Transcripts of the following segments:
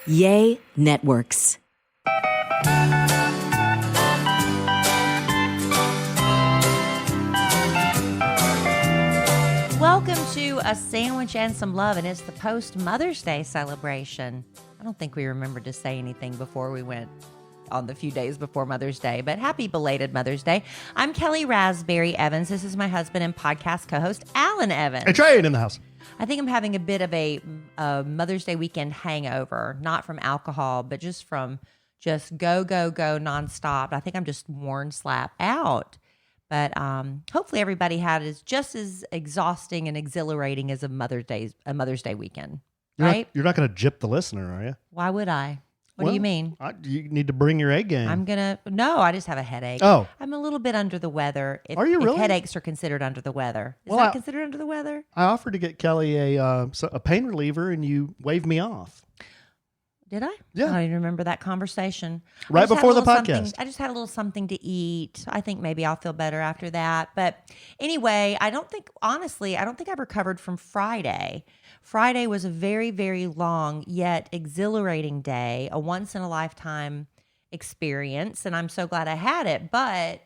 Yay Networks. Welcome to A Sandwich and Some Love, and it's the post-Mother's Day celebration. I don't think we remembered to say anything before we went on the few days before Mother's Day, but happy belated Mother's Day. I'm Kellie Raspberry Evans. This is my husband and podcast co-host, Alan Evans. Hey, Trey in the house. I think I'm having a bit of a Mother's Day weekend hangover, not from alcohol, but just from go nonstop. I think I'm just worn slap out. But hopefully everybody had is just as exhausting and exhilarating as a Mother's Day weekend, right? You're not going to gyp the listener, are you? Why would I? What do you mean? You need to bring your A game. No, I just have a headache. Oh. I'm a little bit under the weather. Are you really? If headaches are considered under the weather. Is that considered under the weather? I offered to get Kelly a pain reliever, and you waved me off. Did I? Yeah. I don't even remember that conversation. Right before the podcast. I just had a little something to eat. I think maybe I'll feel better after that. But anyway, I don't think I've recovered from Friday. Friday was a very, very long yet exhilarating day, a once-in-a-lifetime experience, and I'm so glad I had it. But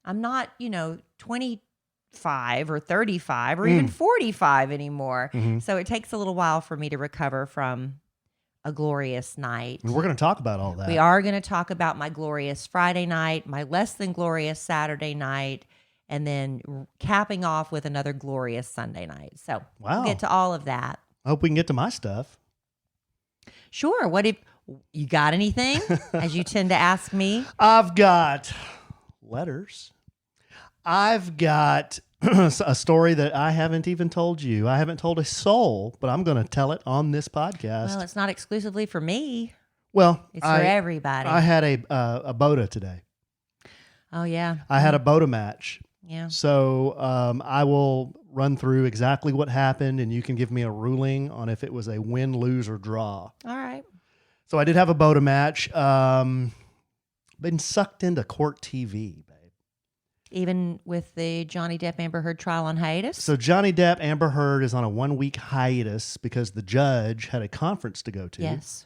I'm not, 25 or 35 or even 45 anymore. Mm-hmm. So it takes a little while for me to recover from a glorious night. We're going to talk about all that. We are going to talk about my glorious Friday night, my less than glorious Saturday night, and then capping off with another glorious Sunday night. So We'll get to all of that. I hope we can get to my stuff. Sure. What if you got anything, as you tend to ask me? I've got letters. I've got a story that I haven't even told you. I haven't told a soul, but I'm going to tell it on this podcast. Well, it's not exclusively for me. Well, it's for everybody. I had a BOTA today. Oh, yeah. I had a BOTA match. Yeah. So I will run through exactly what happened, and you can give me a ruling on if it was a win, lose, or draw. All right. So I did have a BOTA match. Been sucked into CourtTV. Even with the Johnny Depp Amber Heard trial on hiatus? So Johnny Depp Amber Heard is on a 1-week hiatus because the judge had a conference to go to. Yes.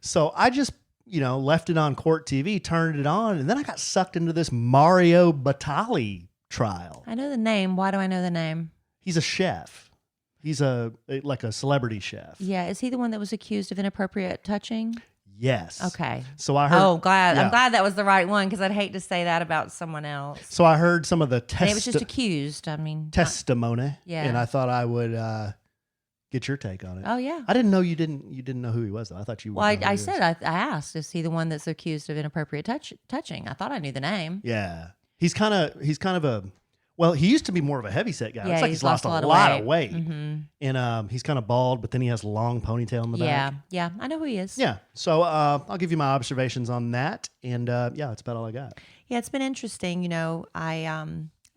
So I just, left it on Court TV, turned it on, and then I got sucked into this Mario Batali trial. I know the name. Why do I know the name? He's a chef. He's like a celebrity chef. Yeah. Is he the one that was accused of inappropriate touching? Yes. Okay. So I heard. Oh, glad. Yeah. I'm glad that was the right one because I'd hate to say that about someone else. So I heard some of the it was just accused. Testimony. Yeah. And I thought I would get your take on it. Oh yeah. I didn't know you didn't know who he was though. I thought you. Well, I said I asked, is he the one that's accused of inappropriate touching? I thought I knew the name. Yeah. He's kind of a. Well, he used to be more of a heavyset guy. Yeah, it's like he's lost a lot of weight. Mm-hmm. And he's kind of bald, but then he has a long ponytail in the back. Yeah, I know who he is. Yeah, so I'll give you my observations on that, and that's about all I got. Yeah, it's been interesting. I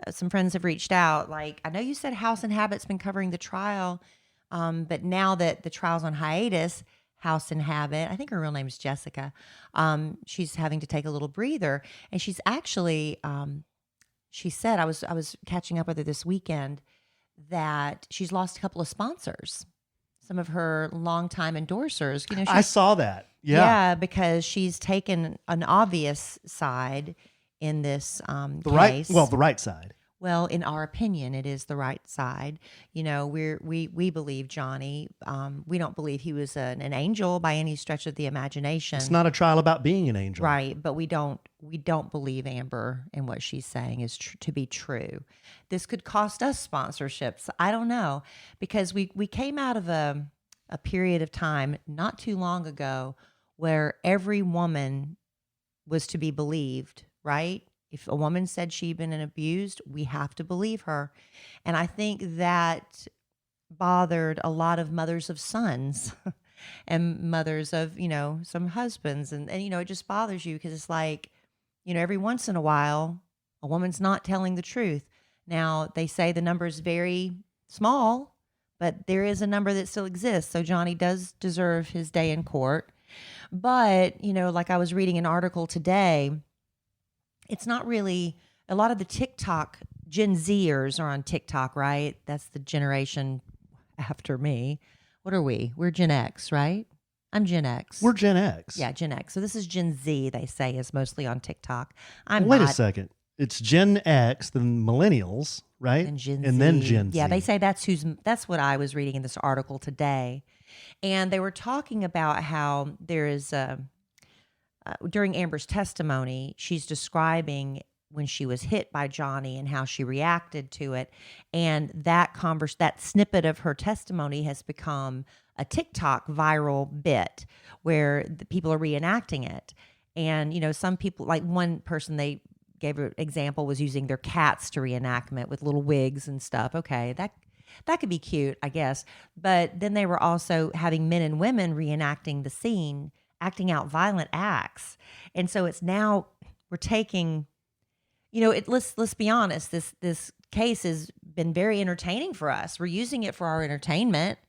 some friends have reached out. Like, I know you said House and Habit's been covering the trial, but now that the trial's on hiatus, House and Habit, I think her real name is Jessica, she's having to take a little breather, and she's actually... She said, I was catching up with her this weekend, that she's lost a couple of sponsors, some of her longtime endorsers. I saw that. Yeah. Yeah, because she's taken an obvious side in this case. The right side. Well, in our opinion, it is the right side. We believe Johnny. We don't believe he was an angel by any stretch of the imagination. It's not a trial about being an angel, right? But we don't believe Amber and what she's saying is to be true. This could cost us sponsorships. I don't know, because we came out of a period of time not too long ago where every woman was to be believed, right? If a woman said she'd been abused, we have to believe her. And I think that bothered a lot of mothers of sons and mothers of, some husbands. And it just bothers you because it's like, every once in a while, a woman's not telling the truth. Now, they say the number is very small, but there is a number that still exists. So Johnny does deserve his day in court. But, like I was reading an article today, it's not really, a lot of the TikTok, Gen Zers are on TikTok, right? That's the generation after me. What are we? We're Gen X, right? I'm Gen X. We're Gen X. Yeah, Gen X. So this is Gen Z, they say, is mostly on TikTok. I'm Wait not. a second. It's Gen X, then millennials, right? And Gen and Z. then Gen Z. Yeah, they say that's what I was reading in this article today. And they were talking about how there is during Amber's testimony, she's describing when she was hit by Johnny and how she reacted to it. And that snippet of her testimony has become a TikTok viral bit where the people are reenacting it. And, some people, like one person they gave an example was using their cats to reenactment with little wigs and stuff. Okay, that could be cute, I guess. But then they were also having men and women reenacting the scene, acting out violent acts. And so it's now we're taking, let's be honest, this case has been very entertaining for us. We're using it for our entertainment.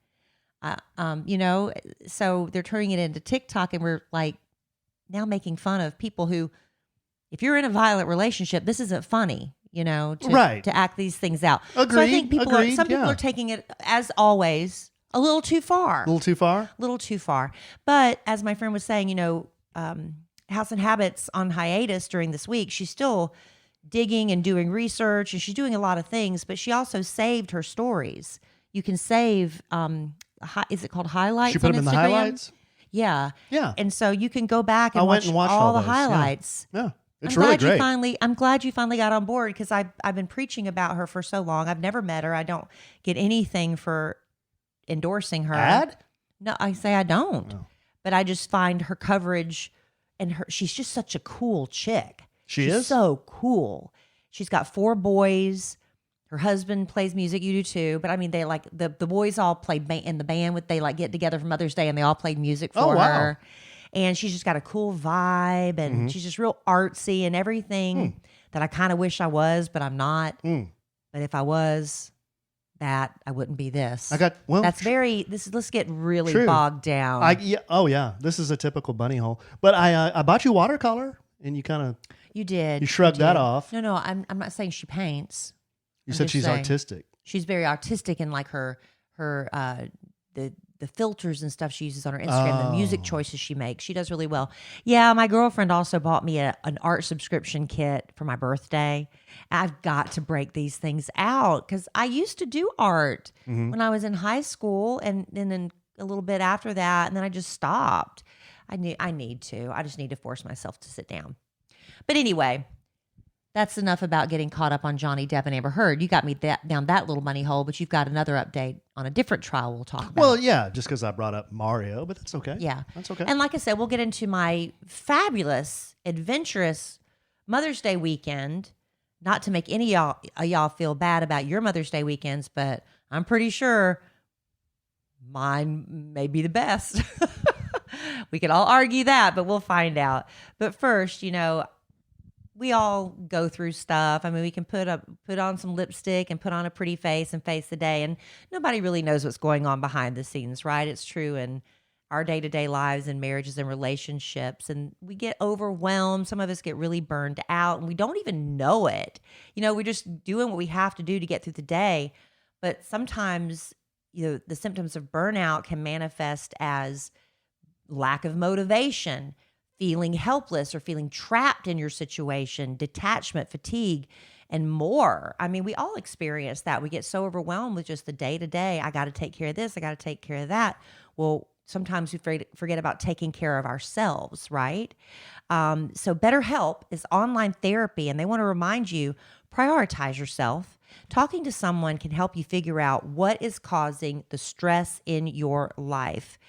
So they're turning it into TikTok, and we're like now making fun of people who, if you're in a violent relationship, this isn't funny, to act these things out. Agreed. So I think some people are taking it, as always, a little too far. A little too far? A little too far. But as my friend was saying, House and Habits on hiatus during this week, she's still digging and doing research, and she's doing a lot of things, but she also saved her stories. You can save, is it called highlights? She put them in the Instagram? highlights? Yeah. Yeah. And so you can go back and I went and watched all the those. highlights. Yeah. It's I'm really glad great. I'm glad you finally got on board, because I've been preaching about her for so long. I've never met her. I don't get anything for endorsing her. Ad? No, I say I don't. Oh. But I just find her coverage, and she's just such a cool chick. She's is so cool. She's got 4 boys. Her husband plays music. You do too. But I mean, they like the boys all play in the band they like get together for Mother's Day, and they all played music for her. And she's just got a cool vibe, and she's just real artsy and everything that I kind of wish I was, but I'm not. But if I was that, I wouldn't be this. Let's get really true. bogged down. This is a typical bunny hole. But I bought you watercolor, and you kind of You did. You shrugged that off. No, I'm not saying she paints. You said she's artistic. She's very artistic in like her the filters and stuff she uses on her Instagram, the music choices she makes. She does really well. Yeah, my girlfriend also bought me an art subscription kit for my birthday. I've got to break these things out, because I used to do art when I was in high school, and then a little bit after that, and then I just stopped. I need to. I just need to force myself to sit down. But anyway, that's enough about getting caught up on Johnny Depp and Amber Heard. You got me down that little money hole, but you've got another update on a different trial we'll talk about. Well, yeah, just because I brought up Mario, but that's okay. Yeah. That's okay. And like I said, we'll get into my fabulous, adventurous Mother's Day weekend. Not to make any of y'all feel bad about your Mother's Day weekends, but I'm pretty sure mine may be the best. We could all argue that, but we'll find out. But first, we all go through stuff. I mean, we can put on some lipstick and put on a pretty face and face the day, and nobody really knows what's going on behind the scenes, right? It's true in our day-to-day lives and marriages and relationships, and we get overwhelmed. Some of us get really burned out, and we don't even know it. We're just doing what we have to do to get through the day. But sometimes, the symptoms of burnout can manifest as lack of motivation, feeling helpless or feeling trapped in your situation, detachment, fatigue, and more. I mean, we all experience that. We get so overwhelmed with just the day-to-day. I got to take care of this. I got to take care of that. Well, sometimes we forget about taking care of ourselves, right? So BetterHelp is online therapy, and they want to remind you, prioritize yourself. Talking to someone can help you figure out what is causing the stress in your life.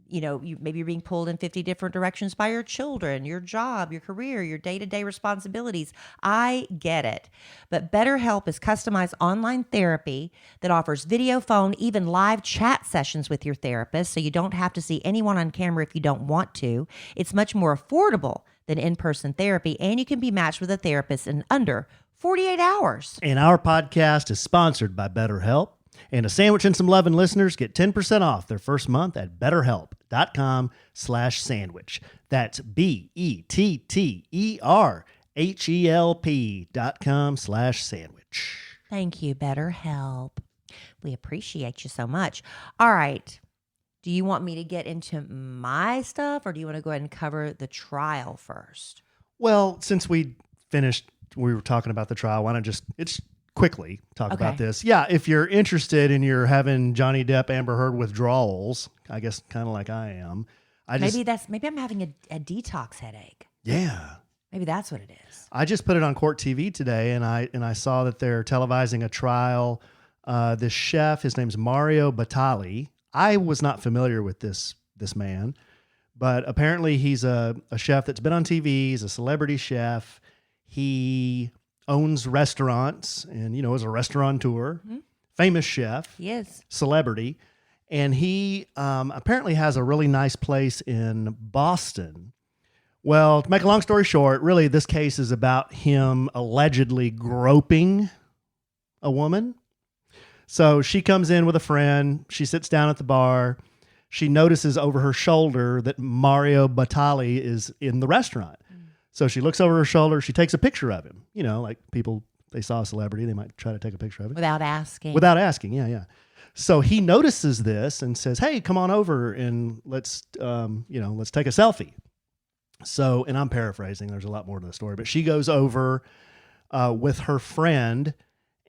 You maybe you're being pulled in 50 different directions by your children, your job, your career, your day-to-day responsibilities. I get it. But BetterHelp is customized online therapy that offers video, phone, even live chat sessions with your therapist, so you don't have to see anyone on camera if you don't want to. It's much more affordable than in-person therapy, and you can be matched with a therapist in under 48 hours. And our podcast is sponsored by BetterHelp. And A Sandwich and Some Lovin' listeners get 10% off their first month at BetterHelp.com/sandwich. That's BetterHelp.com/sandwich. Thank you, BetterHelp. We appreciate you so much. All right. Do you want me to get into my stuff, or do you want to go ahead and cover the trial first? Well, since we were talking about the trial, why not it's quickly talk Okay. about this? Yeah, if you're interested and you're having Johnny Depp, Amber Heard withdrawals, I guess kind of like I am. Maybe I'm having a detox headache. Yeah. Maybe that's what it is. I just put it on CourtTV today, and I saw that they're televising a trial. This chef, his name's Mario Batali. I was not familiar with this man, but apparently he's a chef that's been on TV. He's a celebrity chef. He owns restaurants and, is a restaurateur, famous chef. He is. Celebrity. And he apparently has a really nice place in Boston. Well, to make a long story short, really this case is about him allegedly groping a woman. So she comes in with a friend. She sits down at the bar. She notices over her shoulder that Mario Batali is in the restaurant. So she looks over her shoulder. She takes a picture of him. Like people, they saw a celebrity, they might try to take a picture of it. Without asking. Without asking, yeah. So he notices this and says, "Hey, come on over and let's take a selfie." So, and I'm paraphrasing, there's a lot more to the story, but she goes over with her friend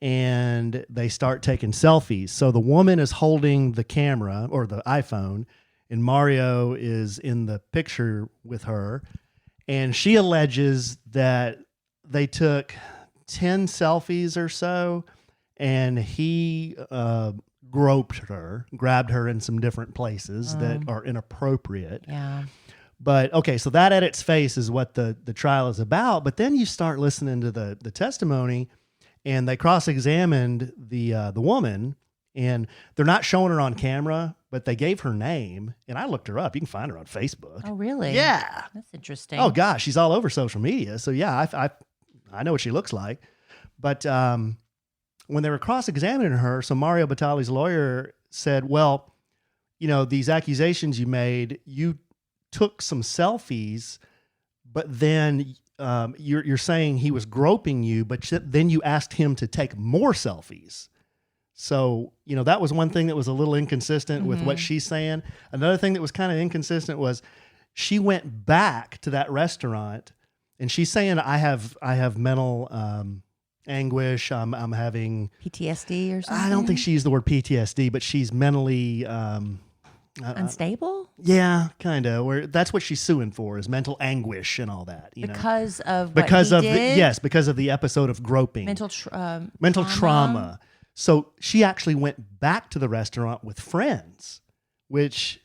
and they start taking selfies. So the woman is holding the camera or the iPhone and Mario is in the picture with her. And she alleges that they took 10 selfies or so and he groped her, grabbed her in some different places that are inappropriate. Yeah. But okay, so that at its face is what the trial is about. But then you start listening to the testimony, and they cross-examined the woman, and they're not showing her on camera, but they gave her name, and I looked her up. You can find her on Facebook. Oh, really? Yeah. That's interesting. Oh gosh, she's all over social media. So yeah, I know what she looks like. But when they were cross-examining her, so Mario Batali's lawyer said, "Well, these accusations you made, you took some selfies, but then you're saying he was groping you, but then you asked him to take more selfies." So, that was one thing that was a little inconsistent with what she's saying. Another thing that was kind of inconsistent was she went back to that restaurant and she's saying, I have mental anguish. I'm having PTSD or something? I don't think she used the word PTSD, but she's mentally unstable? Yeah, kind of. Where that's what she's suing for is mental anguish and all that. Because of because what he of did? because of the episode of groping, Mental trauma. So she actually went back to the restaurant with friends. Which,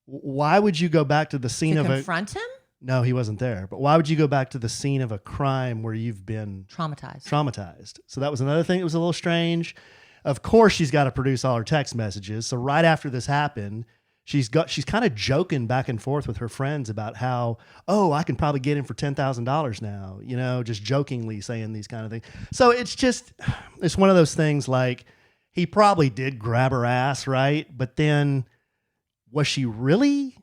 why would you go back to the scene of confront him? No, he wasn't there. But why would you go back to the scene of a crime where you've been traumatized? So that was another thing that was a little strange. Of course, she's got to produce all her text messages. So right after this happened, she's kind of joking back and forth with her friends about how, I can probably get him for $10,000 now, just jokingly saying these kind of things. So it's one of those things like he probably did grab her ass, right? But then was she really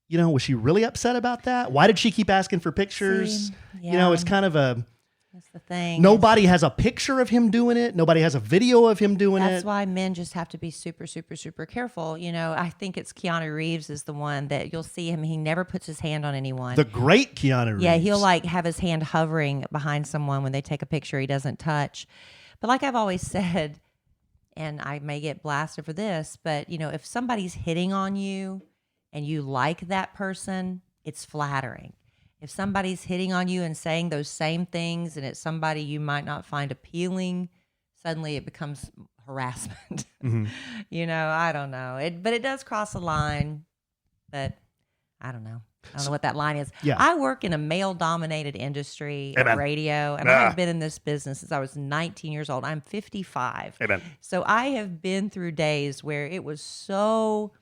upset about that? Why did she keep asking for pictures? It's kind of that's the thing. Nobody has a picture of him doing it. Nobody has a video of him doing it. That's why men just have to be super, super, super careful. I think it's Keanu Reeves is the one that you'll see him. He never puts his hand on anyone. The great Keanu Reeves. Yeah, he'll have his hand hovering behind someone when they take a picture. He doesn't touch. But like I've always said, and I may get blasted for this, but if somebody's hitting on you and you like that person, it's flattering. If somebody's hitting on you and saying those same things and it's somebody you might not find appealing, suddenly it becomes harassment. I don't know. But it does cross a line, but I don't know. I don't know what that line is. Yeah. I work in a male-dominated industry, Amen. Radio, and I've been in this business since I was 19 years old. I'm 55. Amen. So I have been through days where it was so,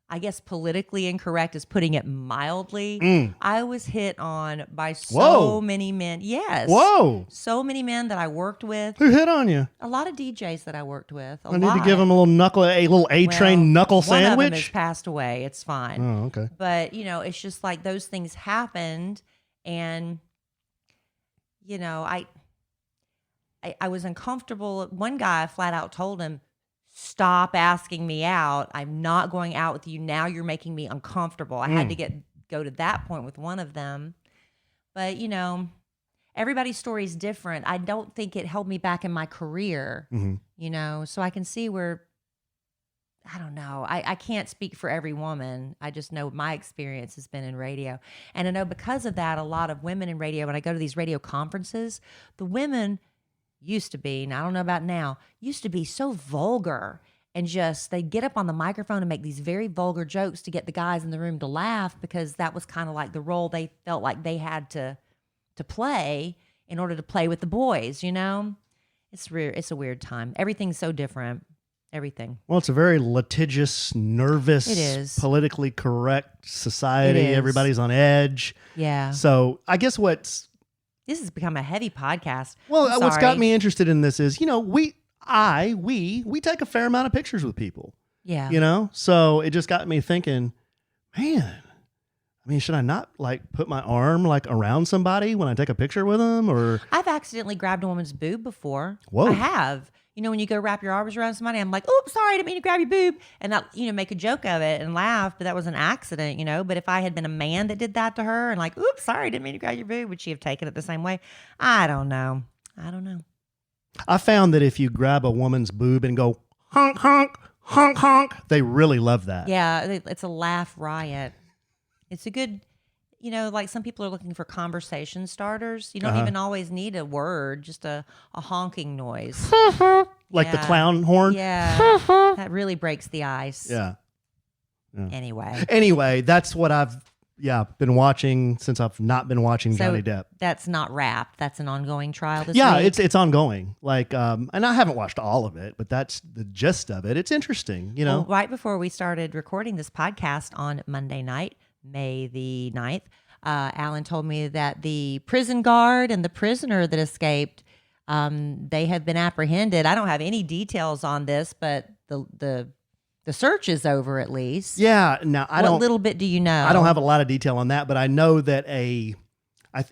I guess, politically incorrect is putting it mildly. I was hit on by so many men. Yes. Whoa. So many men that I worked with. Who hit on you? A lot of DJs that I worked with. I need to give them a little A-train knuckle sandwich. One of them has passed away. It's fine. Oh, okay. But, it's just like those things happened. And, I was uncomfortable. One guy, I flat out told him, stop asking me out. I'm not going out with you. Now you're making me uncomfortable. I had to go to that point with one of them. But, you know, everybody's story is different. I don't think it held me back in my career, you know, so I can see where, I don't know. I can't speak for every woman. I just know my experience has been in radio. And I know because of that, a lot of women in radio, when I go to these radio conferences, the women used to be, and I don't know about now, used to be so vulgar and just, they'd get up on the microphone and make these very vulgar jokes to get the guys in the room to laugh because that was kind of like the role they felt like they had to play in order to play with the boys, you know? It's weird. It's a weird time. Everything's so different. Everything. Well, it's a very litigious, nervous, it is. Politically correct society. It is. Everybody's on edge. Yeah. So I guess this has become a heavy podcast. Well, what's got me interested in this is, you know, we take a fair amount of pictures with people. Yeah. You know, so it just got me thinking, man, I mean, should I not like put my arm like around somebody when I take a picture with them? Or I've accidentally grabbed a woman's boob before. Whoa. I have. You know, when you go wrap your arms around somebody, I'm like, oops, sorry, I didn't mean to grab your boob. And that, you know, make a joke of it and laugh, but that was an accident, you know. But if I had been a man that did that to her and like, oops, sorry, I didn't mean to grab your boob, would she have taken it the same way? I don't know. I found that if you grab a woman's boob and go honk, honk, honk, honk, they really love that. Yeah, it's a laugh riot. It's a good, you know, like some people are looking for conversation starters. You don't even always need a word, just a honking noise. Like the clown horn? Yeah. That really breaks the ice. Yeah. Anyway, that's what I've been watching since I've not been watching Johnny Depp. That's not wrapped. That's an ongoing trial this week. week. It's ongoing. Like, and I haven't watched all of it, but that's the gist of it. It's interesting, you know. Well, right before we started recording this podcast on Monday night, May the 9th, Alan told me that the prison guard and the prisoner that escaped, they have been apprehended. I don't have any details on this, but the search is over at least. Yeah. Now what little bit do you know? I don't have a lot of detail on that, but I know that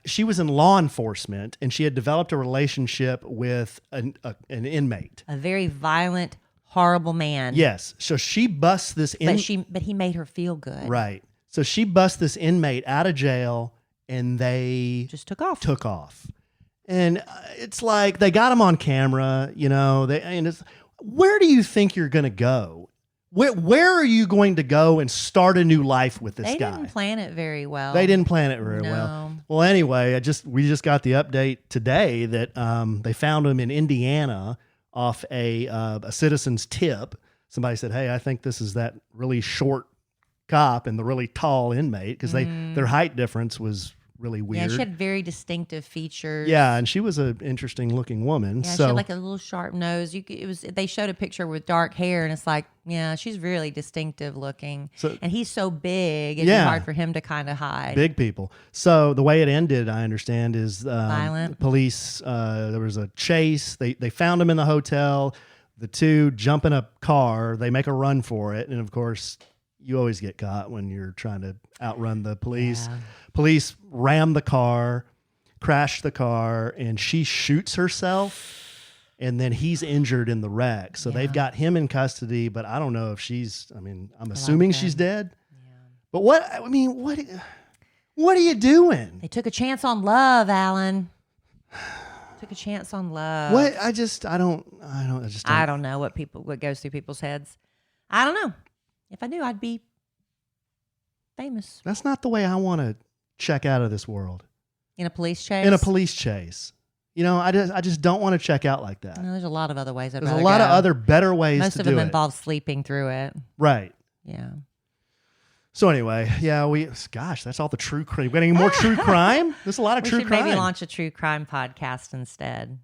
she was in law enforcement and she had developed a relationship with an inmate, a very violent, horrible man. Yes. So she busts this but he made her feel good. Right. So she busts this inmate out of jail and they just took off. And it's like they got him on camera, you know, where do you think you're going to go? Where are you going to go and start a new life with this guy? They didn't plan it very well. Well, anyway, we just got the update today that they found him in Indiana off a citizen's tip. Somebody said, "Hey, I think this is that really short cop and the really tall inmate," because their height difference was really weird. Yeah, she had very distinctive features. Yeah, and she was an interesting looking woman. Yeah, she had like a little sharp nose. They showed a picture with dark hair, and it's like, yeah, she's really distinctive looking. And he's so big, it'd be hard for him to kind of hide. Big people. So the way it ended, I understand, is violent. Police. There was a chase. They found him in the hotel. The two jump in a car. They make a run for it, and of course, you always get caught when you're trying to outrun the police. Yeah. Police ram the car, crash the car, and she shoots herself, and then he's injured in the wreck. So they've got him in custody, but I don't know if I'm assuming she's dead. Yeah. But what are you doing? They took a chance on love, Alan. Took a chance on love. What? I don't know what goes through people's heads. I don't know. If I knew, I'd be famous. That's not the way I want to check out of this world. In a police chase? In a police chase. You know, I just don't want to check out like that. No, there's a lot of other ways. There's a lot of other better ways to do it. Most of them involve sleeping through it. Right. Yeah. So anyway, that's all the true crime. Got any more true crime? There's a lot of true crime. We should maybe launch a true crime podcast instead.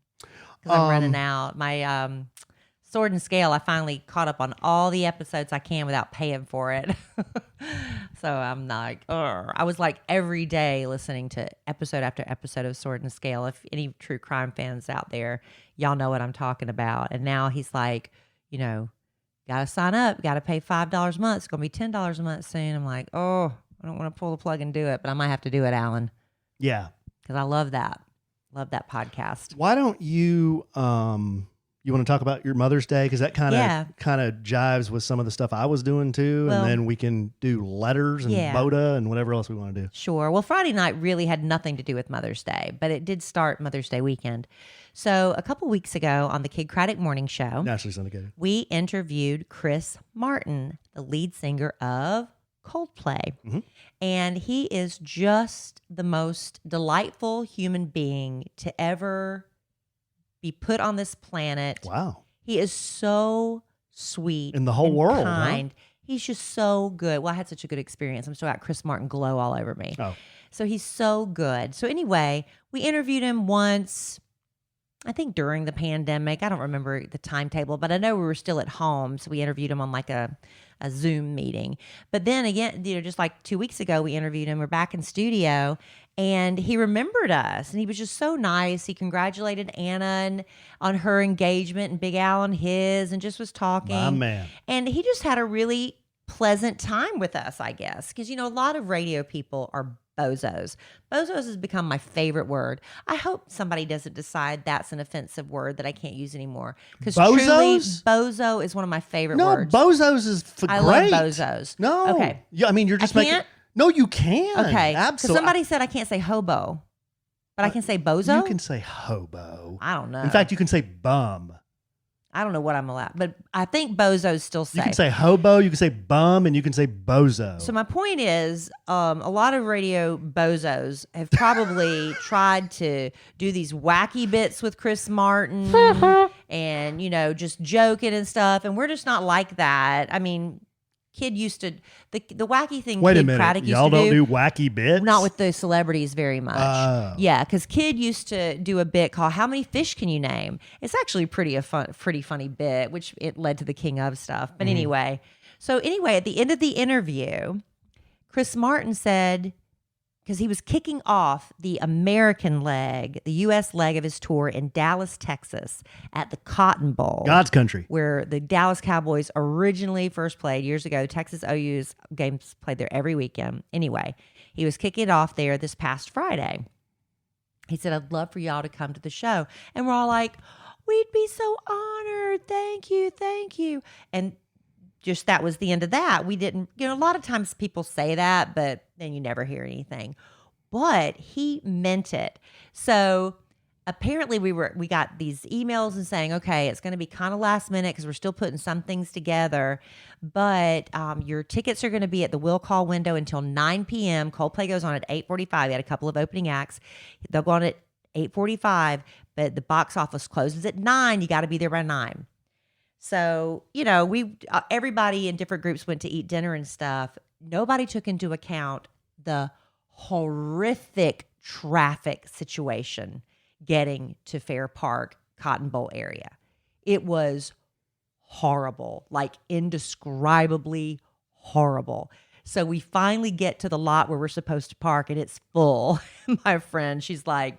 Because I'm running out. My Sword and Scale, I finally caught up on all the episodes I can without paying for it. So I'm like, I was like every day listening to episode after episode of Sword and Scale. If any true crime fans out there, y'all know what I'm talking about. And now he's like, you know, got to sign up, got to pay $5 a month. It's going to be $10 a month soon. I'm like, I don't want to pull the plug and do it, but I might have to do it, Alan. Yeah. Because I love that. Love that podcast. Why don't you You want to talk about your Mother's Day? Because that kind of jives with some of the stuff I was doing too. Well, and then we can do letters and BOTA and whatever else we want to do. Sure. Well, Friday night really had nothing to do with Mother's Day, but it did start Mother's Day weekend. So a couple weeks ago on the Kid Craddock Morning Show, Naturally syndicated, we interviewed Chris Martin, the lead singer of Coldplay. Mm-hmm. And he is just the most delightful human being to ever be put on this planet. Wow. He is so sweet. In the whole and world, kind. huh? He's just so good. Well, I had such a good experience. I'm still got Chris Martin glow all over me. Oh. So he's so good. So anyway, we interviewed him once, I think during the pandemic. I don't remember the timetable, but I know we were still at home. So we interviewed him on like a Zoom meeting. But then again, just like 2 weeks ago, we interviewed him. We're back in studio and he remembered us and he was just so nice. He congratulated Anna on her engagement and Big Al on his and just was talking. My man. And he just had a really pleasant time with us, I guess. Because, a lot of radio people are bozos. Bozos has become my favorite word. I hope somebody doesn't decide that's an offensive word that I can't use anymore. Because truly, bozo is one of my favorite words. No, bozos is great. I love bozos. No. Okay. Yeah, I mean, you're just making... No, you can. Okay. Absolutely. Because somebody said I can't say hobo, but I can say bozo? You can say hobo. I don't know. In fact, you can say bum. I don't know what I'm allowed, but I think bozos still say. You can say hobo, you can say bum, and you can say bozo. So my point is, a lot of radio bozos have probably tried to do these wacky bits with Chris Martin and, just joking and stuff. And we're just not like that. I mean, Kid used to, the wacky thing Wait Kid a minute. Craddock used Y'all to don't do wacky bits? Not with the celebrities very much. Oh. Yeah, because Kid used to do a bit called "How Many Fish Can You Name?" It's actually pretty funny bit, which it led to the King of stuff. But anyway, at the end of the interview, Chris Martin said, because he was kicking off the American leg, the U.S. leg of his tour in Dallas, Texas, at the Cotton Bowl. God's country. Where the Dallas Cowboys originally first played years ago. Texas OU's games played there every weekend. Anyway, he was kicking it off there this past Friday. He said, I'd love for y'all to come to the show. And we're all like, we'd be so honored. Thank you, thank you. And just that was the end of that. We didn't, a lot of times people say that, but then you never hear anything. But he meant it. So apparently we got these emails and saying, okay, it's going to be kind of last minute because we're still putting some things together. But your tickets are going to be at the will call window until 9 p.m. Coldplay goes on at 8:45. They had a couple of opening acts. They'll go on at 8:45, but the box office closes at 9. You got to be there by 9. So, everybody in different groups went to eat dinner and stuff. Nobody took into account the horrific traffic situation getting to Fair Park, Cotton Bowl area. It was horrible, like indescribably horrible. So we finally get to the lot where we're supposed to park and it's full. My friend, she's like,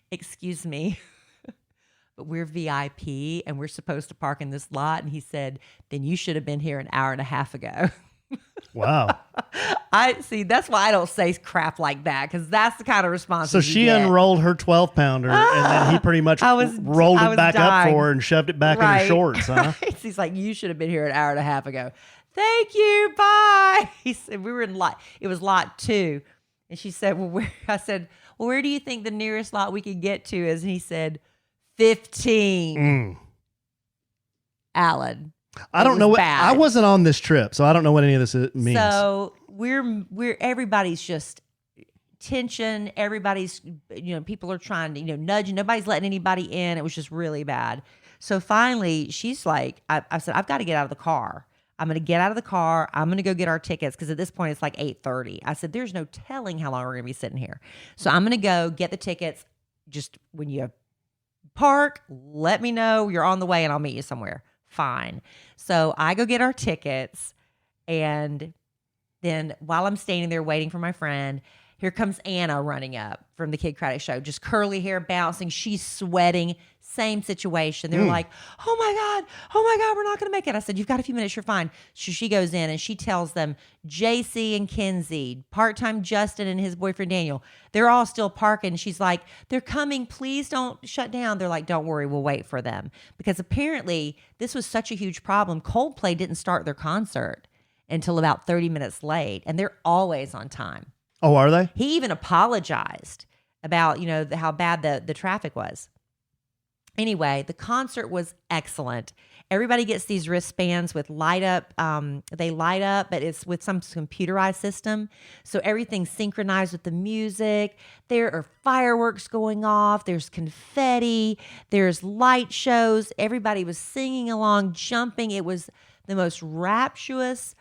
excuse me, but we're VIP and we're supposed to park in this lot. And he said, then you should have been here an hour and a half ago. Wow. That's why I don't say crap like that, because that's the kind of response. So she unrolled her 12-pounder and then he pretty much rolled it back up for her and shoved it back in her shorts, huh? Right. He's like, you should have been here an hour and a half ago. Thank you. Bye. He said, we were in it was lot 2. And she said, I said, well, where do you think the nearest lot we could get to is? And he said, 15. Alan. I don't know what I wasn't on this trip, so I don't know what any of this means. So we're everybody's just tension. Everybody's, people are trying to, nudge. Nobody's letting anybody in. It was just really bad. So finally, she's like, I said, I've got to get out of the car. I'm going to get out of the car. I'm going to go get our tickets because at this point it's like 8:30. I said, there's no telling how long we're going to be sitting here. So I'm going to go get the tickets. Just when you park, let me know you're on the way and I'll meet you somewhere. Fine. So I go get our tickets, and then while I'm standing there waiting for my friend, Here comes Anna running up from the Kid Craddock show, just curly hair bouncing. She's sweating. Same situation. They're like, oh my God, we're not going to make it. I said, you've got a few minutes. You're fine. So she goes in and she tells them, JC and Kenzie, part-time Justin and his boyfriend Daniel, they're all still parking. She's like, they're coming. Please don't shut down. They're like, don't worry. We'll wait for them. Because apparently this was such a huge problem. Coldplay didn't start their concert until about 30 minutes late. And they're always on time. Oh, are they? He even apologized about, how bad the traffic was. Anyway, the concert was excellent. Everybody gets these wristbands with light up. They light up, but it's with some computerized system. So everything's synchronized with the music. There are fireworks going off. There's confetti. There's light shows. Everybody was singing along, jumping. It was the most rapturous,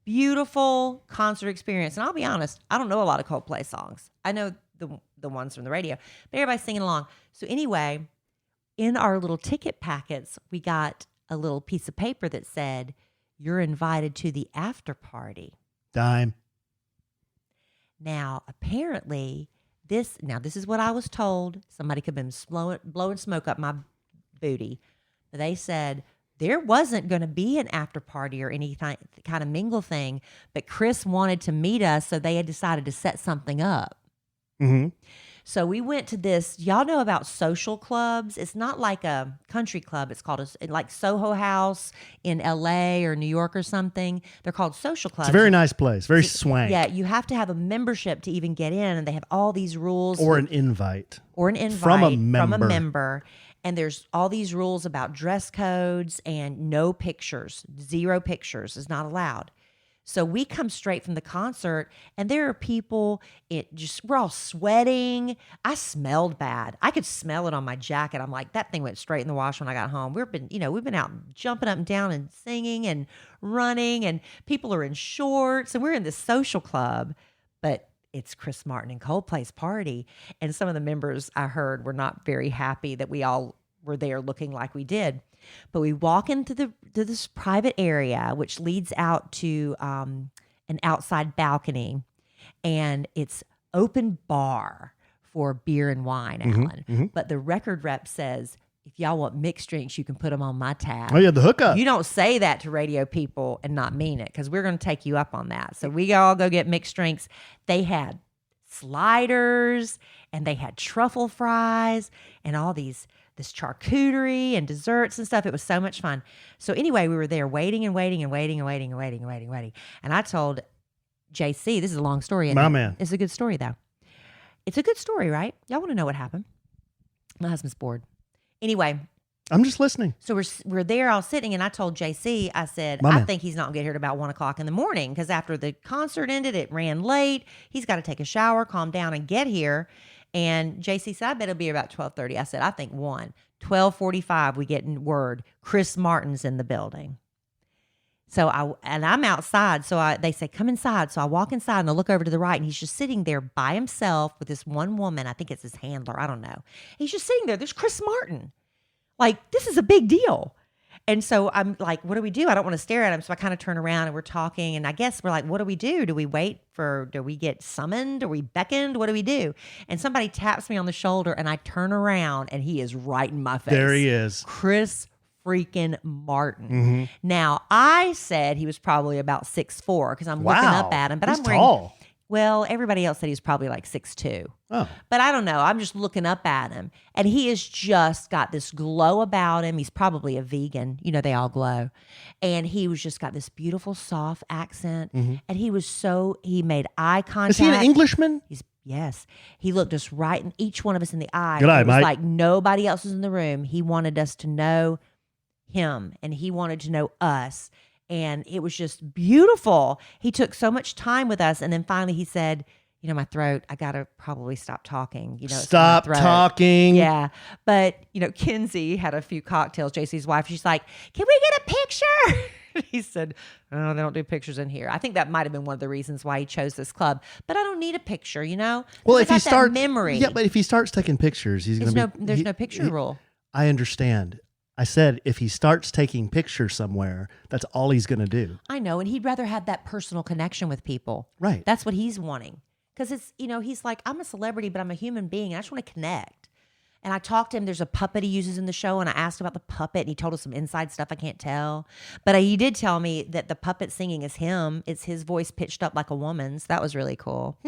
beautiful concert experience. And I'll be honest, I don't know a lot of Coldplay songs. I know the ones from the radio, but everybody's singing along. So anyway, in our little ticket packets, we got a little piece of paper that said, you're invited to the after party. Dime. Now, apparently, this is what I was told. Somebody could have been blowing smoke up my booty. They said there wasn't going to be an after party or any kind of mingle thing, but Chris wanted to meet us, so they had decided to set something up. Mm-hmm. So we went to this, y'all know about social clubs. It's not like a country club. It's called like Soho House in LA or New York or something. They're called social clubs. It's a very nice place, very swank. Yeah, you have to have a membership to even get in, and they have all these rules. Or an invite. From a member. And there's all these rules about dress codes and no pictures. 0 pictures is not allowed. So we come straight from the concert, and there are people, we're all sweating. I smelled bad. I could smell it on my jacket. I'm like, that thing went straight in the wash when I got home. We've been out jumping up and down and singing and running, and people are in shorts, and we're in this social club, but it's Chris Martin and Coldplay's party. And some of the members I heard were not very happy that we all were there looking like we did. But we walk into this private area, which leads out to an outside balcony, and it's open bar for beer and wine, Alan. Mm-hmm. But the record rep says, if y'all want mixed drinks, you can put them on my tab. Oh, yeah, the hookup. You don't say that to radio people and not mean it, because we're going to take you up on that. So we all go get mixed drinks. They had sliders, and they had truffle fries, and all this charcuterie and desserts and stuff. It was so much fun. So anyway, we were there waiting. And I told JC, this is a long story. My man. It's a good story, though. It's a good story, right? Y'all want to know what happened? My husband's bored. Anyway. I'm just listening. So we're there all sitting, and I told JC, I said, I think he's not going to get here at about 1 o'clock in the morning, because after the concert ended, it ran late. He's got to take a shower, calm down, and get here. And JC said, I bet it'll be about 12:30. I said, I think 1. 12:45, we get word, Chris Martin's in the building. So I'm outside. So they say, come inside. So I walk inside, and I look over to the right, and he's just sitting there by himself with this one woman. I think it's his handler. I don't know. He's just sitting there. There's Chris Martin. Like, this is a big deal. And so I'm like, what do we do? I don't want to stare at him. So I kind of turn around, and we're talking. And I guess we're like, what do we do? Do we get summoned? Are we beckoned? What do we do? And somebody taps me on the shoulder, and I turn around, and he is right in my face. There he is. Chris freaking Martin. Mm-hmm. Now, I said he was probably about 6'4", because I'm looking up at him. But He's I'm wearing tall. Well, everybody else said he was probably like 6'2". Oh. But I don't know. I'm just looking up at him. And he has just got this glow about him. He's probably a vegan. They all glow. And he was just got this beautiful, soft accent. Mm-hmm. And he made eye contact. Is he an Englishman? Yes. He looked us right in each one of us in the eye. Good eye, it was mate. like nobody else was in the room. He wanted us to know him, and he wanted to know us. And it was just beautiful. He took so much time with us. And then finally he said, my throat, I got to probably stop talking. Stop talking. Yeah. But, Kenzie had a few cocktails, JC's wife. She's like, can we get a picture? He said, oh, they don't do pictures in here. I think that might have been one of the reasons why he chose this club. But I don't need a picture, Well, if he starts memory. Yeah, but if he starts taking pictures, he's going to be. There's no picture rule. I understand. I said, if he starts taking pictures somewhere, that's all he's going to do. I know. And he'd rather have that personal connection with people. Right. That's what he's wanting. Because it's, he's like, I'm a celebrity, but I'm a human being. And I just want to connect. And I talked to him. There's a puppet he uses in the show. And I asked about the puppet. And he told us some inside stuff I can't tell. But he did tell me that the puppet singing is him. It's his voice pitched up like a woman's. That was really cool.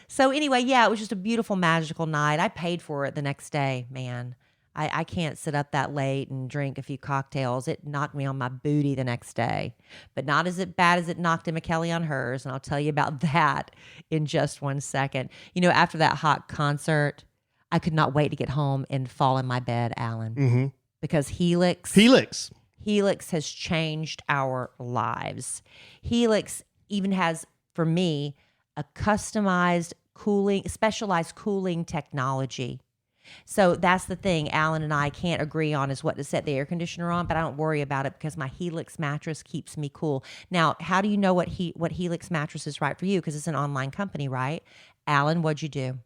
So anyway, yeah, it was just a beautiful, magical night. I paid for it the next day, man. I can't sit up that late and drink a few cocktails. It knocked me on my booty the next day, but not as bad as it knocked Emma Kellie on hers. And I'll tell you about that in just one second. After that hot concert, I could not wait to get home and fall in my bed, Alan, because Helix has changed our lives. Helix even has, for me, a customized specialized cooling technology. So that's the thing Alan and I can't agree on is what to set the air conditioner on, but I don't worry about it because my Helix mattress keeps me cool. Now, how do you know what Helix mattress is right for you? Because it's an online company, right? Alan, what'd you do?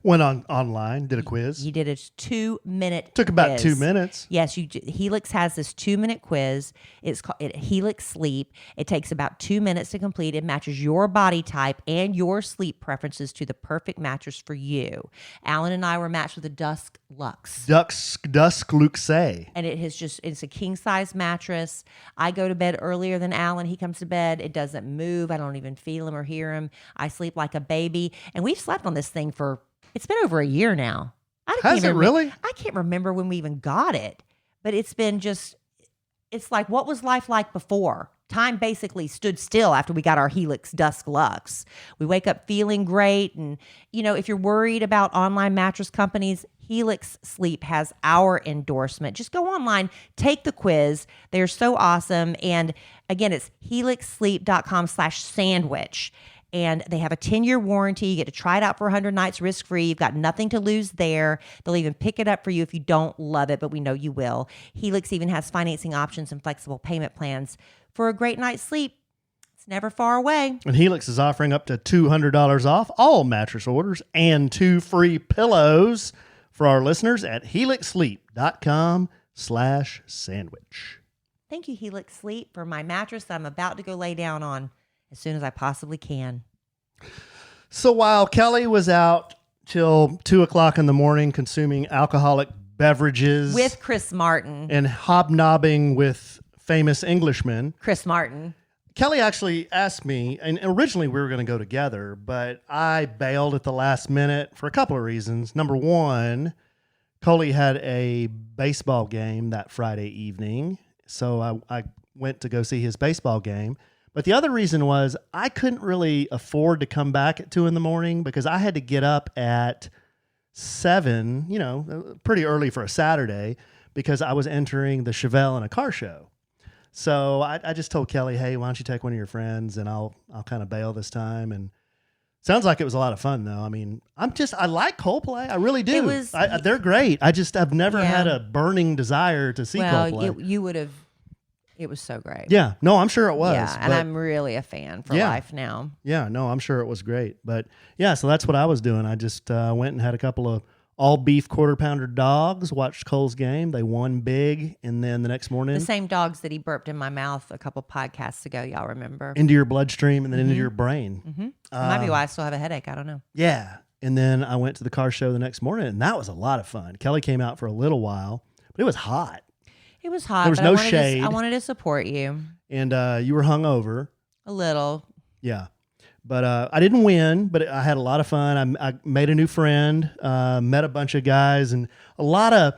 Went online, did a quiz. You did a 2-minute Took about quiz. 2 minutes. Yes, Helix has this 2-minute quiz. It's called Helix Sleep. It takes about 2 minutes to complete. It matches your body type and your sleep preferences to the perfect mattress for you. Alan and I were matched with a Dusk Luxe. Dusk Luxe. And it's a king size mattress. I go to bed earlier than Alan. He comes to bed. It doesn't move. I don't even feel him or hear him. I sleep like a baby. And we've slept on this thing it's been over a year now. Has it really? I can't remember when we even got it, but it's like, what was life like before? Time basically stood still after we got our Helix Dusk Luxe. We wake up feeling great. And, if you're worried about online mattress companies, Helix Sleep has our endorsement. Just go online, take the quiz. They're so awesome. And again, it's helixsleep.com/sandwich. And they have a 10-year warranty. You get to try it out for 100 nights risk-free. You've got nothing to lose there. They'll even pick it up for you if you don't love it, but we know you will. Helix even has financing options and flexible payment plans for a great night's sleep. It's never far away. And Helix is offering up to $200 off all mattress orders and 2 free pillows for our listeners at helixsleep.com/sandwich. Thank you, Helix Sleep, for my mattress that I'm about to go lay down on as soon as I possibly can. So while Kellie was out till 2:00 in the morning consuming alcoholic beverages With Chris Martin. and hobnobbing with famous Englishmen, Chris Martin. Kellie actually asked me, and originally we were going to go together, but I bailed at the last minute for a couple of reasons. Number one, Coley had a baseball game that Friday evening, so I went to go see his baseball game. But the other reason was I couldn't really afford to come back at 2 a.m. because I had to get up at 7, pretty early for a Saturday, because I was entering the Chevelle in a car show. So I just told Kellie, hey, why don't you take one of your friends and I'll kind of bail this time. And sounds like it was a lot of fun though. I mean, I like Coldplay. I really do. They're great. I've never had a burning desire to see Coldplay. It was so great. Yeah. No, I'm sure it was. Yeah, and I'm really a fan for life now. Yeah, no, I'm sure it was great. But yeah, so that's what I was doing. I just went and had a couple of all beef quarter pounder dogs, watched Cole's game. They won big. And then the next morning, the same dogs that he burped in my mouth a couple podcasts ago, y'all remember? Into your bloodstream and then into your brain. Mm-hmm. Might be why I still have a headache. I don't know. Yeah. And then I went to the car show the next morning, and that was a lot of fun. Kellie came out for a little while, but it was hot. It was hot. There was no shade. I wanted to support you. And you were hungover. A little. Yeah. But I didn't win, but I had a lot of fun. I made a new friend, met a bunch of guys, and a lot of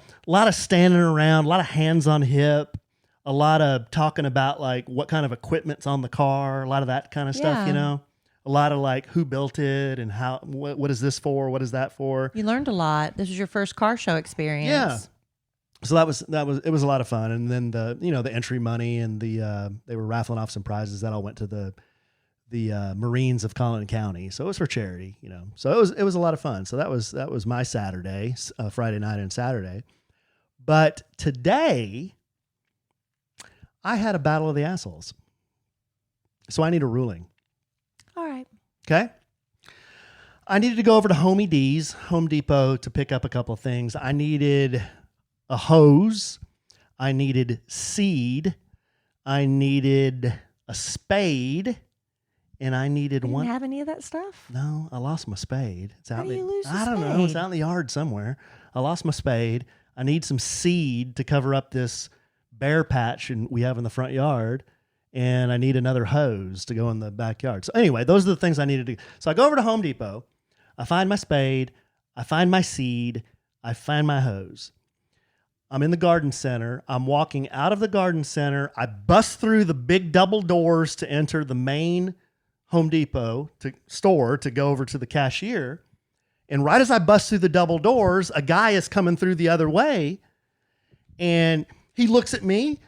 standing around, a lot of hands on hip, a lot of talking about like what kind of equipment's on the car, a lot of that kind of stuff, A lot of like who built it and how what is this for? What is that for? You learned a lot. This was your first car show experience. Yeah. So it was a lot of fun. And then the entry money and they were raffling off some prizes that all went to the Marines of Collin County. So it was for charity, So it was a lot of fun. So that was my Saturday, Friday night and Saturday. But today I had a battle of the assholes. So I need a ruling. All right. Okay. I needed to go over to Home Depot to pick up a couple of things. I needed a hose. I needed seed. I needed a spade. and I needed You one. didn't have any of that stuff? No, I lost my spade. It's out How do you lose a I don't know. It's spade? out in the yard somewhere. I lost my spade. I need some seed to cover up this bare patch we have in the front yard. And I need another hose to go in the backyard. So anyway, those are the things I needed to do. So I go over to Home Depot. I find my spade. I find my seed. I find my hose. I'm in the garden center. I'm walking out of the garden center. I bust through the big double doors to enter the main Home Depot store to go over to the cashier. And right as I bust through the double doors, a guy is coming through the other way. And he looks at me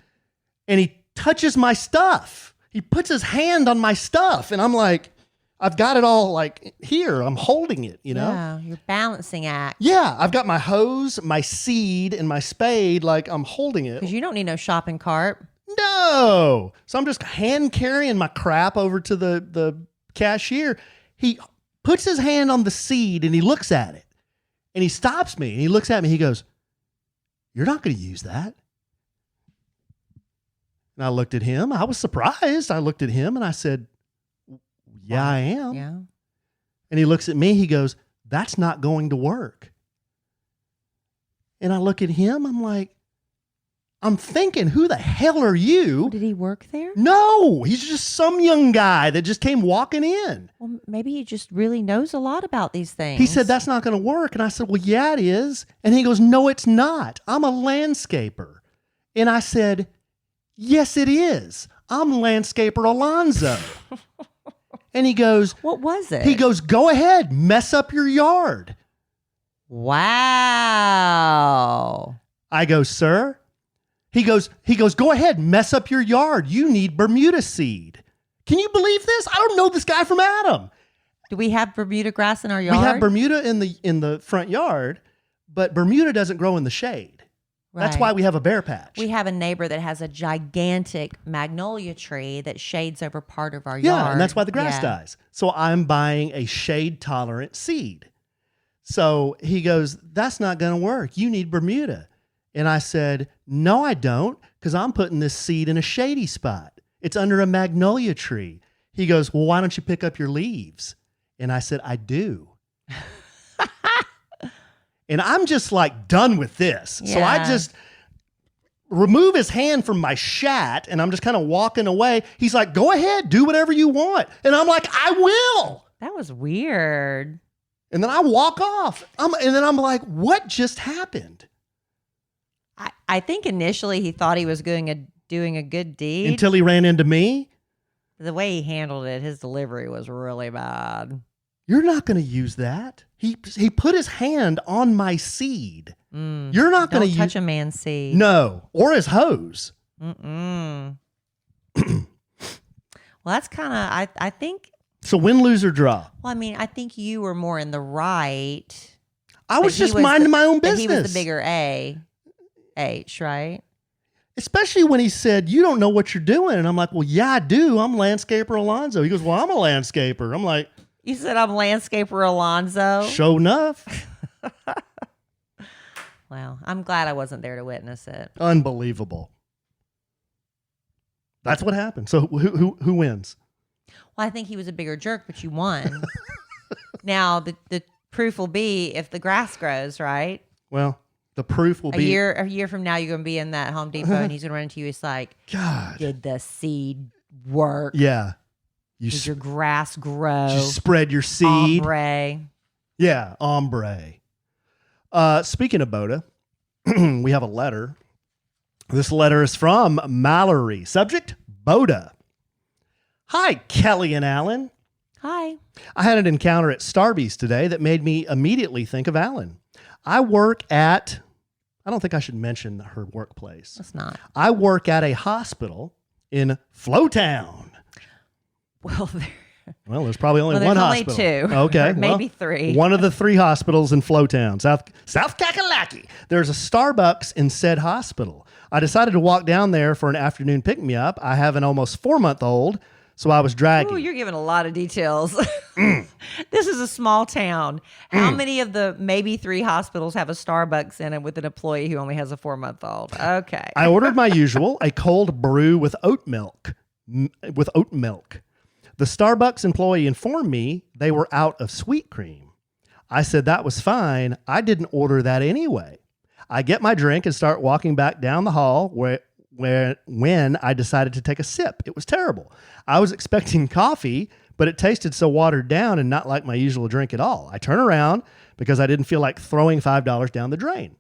and he touches my stuff. He puts his hand on my stuff. And I'm like, I've got it all like here. I'm holding it, Yeah, your balancing act. Yeah, I've got my hose, my seed, and my spade. Like I'm holding it. Because you don't need no shopping cart. No. So I'm just hand carrying my crap over to the cashier. He puts his hand on the seed and he looks at it. And he stops me and he looks at me. He goes, "You're not going to use that." And I looked at him. I was surprised. I looked at him and I said, "Yeah, I am." Yeah. And he looks at me. He goes, "That's not going to work." And I look at him. I'm thinking, who the hell are you? Did he work there? No, he's just some young guy that just came walking in. Well, maybe he just really knows a lot about these things. He said, "That's not going to work." And I said, "Well, yeah, it is." And he goes, "No, it's not. I'm a landscaper." And I said, "Yes, it is. I'm landscaper Alonzo." And he goes, What was it? He goes, "Go ahead, mess up your yard." Wow. I go, "Sir?" He goes, "Go ahead, mess up your yard. You need Bermuda seed." Can you believe this? I don't know this guy from Adam. Do we have Bermuda grass in our yard? We have Bermuda in the front yard, but Bermuda doesn't grow in the shade. That's Right. why we have a bare patch. We have a neighbor that has a gigantic magnolia tree that shades over part of our Yeah, yard. and that's why the grass Yeah. dies. So I'm buying a shade-tolerant seed. So he goes, "That's not going to work. You need Bermuda." And I said, "No, I don't, because I'm putting this seed in a shady spot. It's under a magnolia tree." He goes, "Well, why don't you pick up your leaves?" And I said, "I do." And I'm just like done with this. So I Yeah. just remove his hand from my shat and I'm just kind of walking away. He's like, "Go ahead, do whatever you want." And I'm like, "I will." That was weird. And then I walk off. And then I'm like, what just happened? I think initially he thought he was doing a good deed. Until he ran into me. The way he handled it, his delivery was really bad. You're not going to use that. He put his hand on my seed. You're not going to Don't touch a man's seed. No, or his hose. Mm-mm. Well, that's kind of, I think, So win, lose, or draw. well, I mean, I think you were more in the right. I was But he just minding my own but business. He was the bigger H, right? Especially when he said, "You don't know what you're doing." And I'm like, "Well, yeah, I do. I'm landscaper Alonzo." He goes, "Well, I'm a landscaper." I'm like, You said I'm landscaper Alonzo. "Sure enough." Well, I'm glad I wasn't there to witness it. Unbelievable. That's what happened. So who wins? Well, I think he was a bigger jerk, but you won. Now, the proof will be if the grass grows, right? Well, the proof will A be year from now, you're going to be in that Home Depot and he's going to run into you. It's like, God. did the seed work? Yeah. You Did your grass grow? you spread your seed. Ombre. Yeah, ombre. Speaking of BOTA, we have a letter. This letter is from Mallory. Subject, BOTA. "Hi, Kellie and Alan. Hi. I had an encounter at Starbucks today that made me immediately think of Alan. I don't think I should mention her workplace. It's not. I work at a hospital in Flowtown." Well, There's probably only there's one only hospital. two. Okay. Or maybe three. One of the 3 hospitals in Flowtown, South Kakalaki. There's a Starbucks in said hospital. I decided to walk down there for an afternoon pick-me-up. I have an almost 4-month-old, so I was dragging. Ooh, you're giving a lot of details. This is a small town. How many of the maybe 3 hospitals have a Starbucks in it with an employee who only has a 4-month-old? Okay. I ordered my usual, a cold brew with oat milk. The Starbucks employee informed me they were out of sweet cream. I said that was fine. I didn't order that anyway. I get my drink and start walking back down the hall when I decided to take a sip. It was terrible. I was expecting coffee, but it tasted so watered down and not like my usual drink at all. I turn around because I didn't feel like throwing $5 down the drain.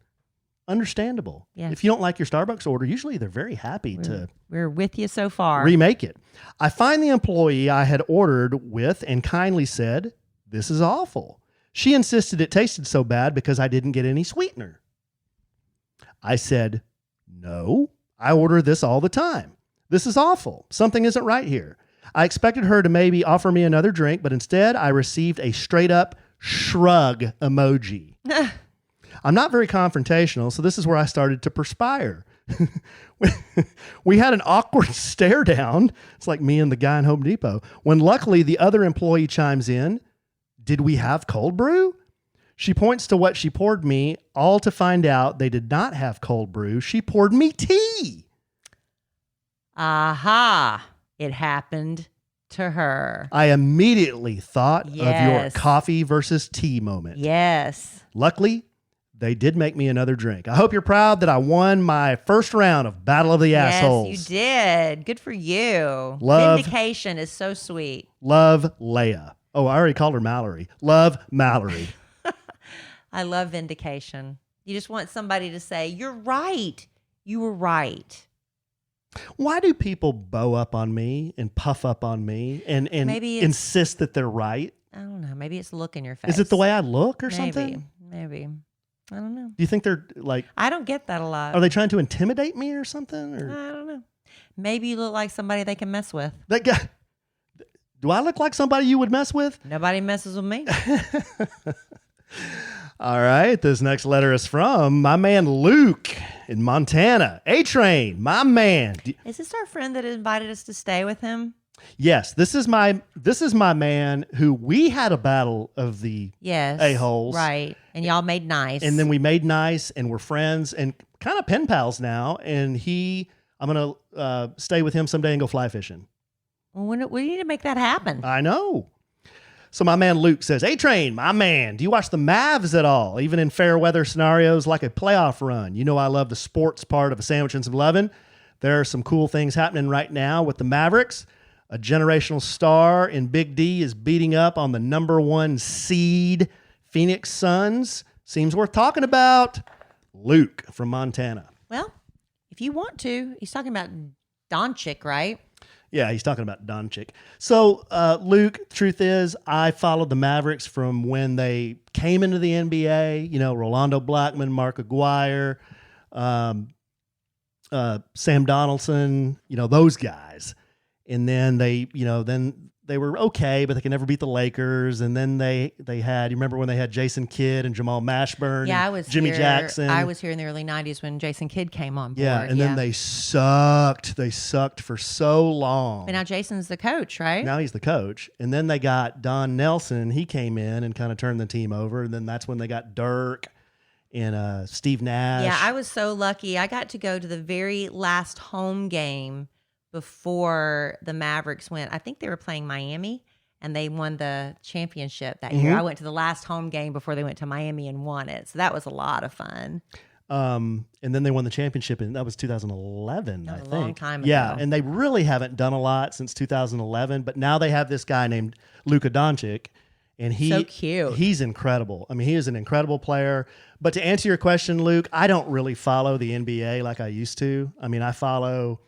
Understandable. Yes. If you don't like your Starbucks order, usually they're very happy to We're with you so far. remake it. I find the employee I had ordered with and kindly said, "This is awful." She insisted it tasted so bad because I didn't get any sweetener. I said, "No, I order this all the time. This is awful. Something isn't right here." I expected her to maybe offer me another drink, but instead I received a straight up shrug emoji. I'm not very confrontational, so this is where I started to perspire. We had an awkward stare down. It's like me and the guy in Home Depot. When luckily the other employee chimes in, "Did we have cold brew?" She points to what she poured me, all to find out they did not have cold brew. She poured me tea. Aha. It happened to her. I immediately thought of your Yes. coffee versus tea moment. Yes. Luckily, they did make me another drink. I hope you're proud that I won my first round of Battle of the Assholes. Yes, you did. Good for you. Love- Vindication is so sweet. Love Leia. Oh, I already called her Mallory. Love Mallory. I love vindication. You just want somebody to say, "You're right. You were right." Why do people bow up on me and puff up on me and Maybe it's- insist that they're right? I don't know. Maybe it's the look in your face. Is it the way I look or Maybe. something? Maybe. I don't know. Do you think they're like, I don't get that a lot. are they trying to intimidate me or something? Or I don't know. Maybe you look like somebody they can mess with. that guy, do I look like somebody you would mess with? Nobody messes with me. All right. This next letter is from my man Luke in Montana. A-Train, my man. Is this our friend that invited us to stay with him? Yes, this is my man who we had a battle of the Yes. A-holes. Right. And y'all made nice. And then we made nice and we're friends and kind of pen pals now. And I'm going to stay with him someday and go fly fishing. Well, we need to make that happen. I know. So my man Luke says, "A-Train, my man, do you watch the Mavs at all? Even in fair weather scenarios like a playoff run? You know I love the sports part of a sandwich and some lovin'. There are some cool things happening right now with the Mavericks. A generational star in Big D is beating up on the number 1 seed Phoenix Suns. Seems worth talking about." Luke from Montana. Well, if you want to, he's talking about Doncic, right? Yeah, he's talking about Doncic. So, Luke, truth is, I followed the Mavericks from when they came into the NBA. You know, Rolando Blackman, Mark Aguirre, Sam Donaldson, you know, those guys. And then then they were okay, but they could never beat the Lakers. And then they had, you remember when they had Jason Kidd and Jamal Mashburn, Yeah, and I was Jimmy here. Jackson. I was here in the early 90s when Jason Kidd came on board. Yeah, and then they sucked. They sucked for so long. But now Jason's the coach, right? Now he's the coach. And then they got Don Nelson. He came in and kind of turned the team over. And then that's when they got Dirk and Steve Nash. Yeah, I was so lucky. I got to go to the very last home game before the Mavericks went. I think they were playing Miami, and they won the championship that year. I went to the last home game before they went to Miami and won it. So that was a lot of fun. And then they won the championship, and that was 2011, That was I a think. long time ago. Yeah, and they really haven't done a lot since 2011. But now they have this guy named Luka Doncic, and So cute. He's incredible. I mean, he is an incredible player. But to answer your question, Luke, I don't really follow the NBA like I used to. I mean, I follow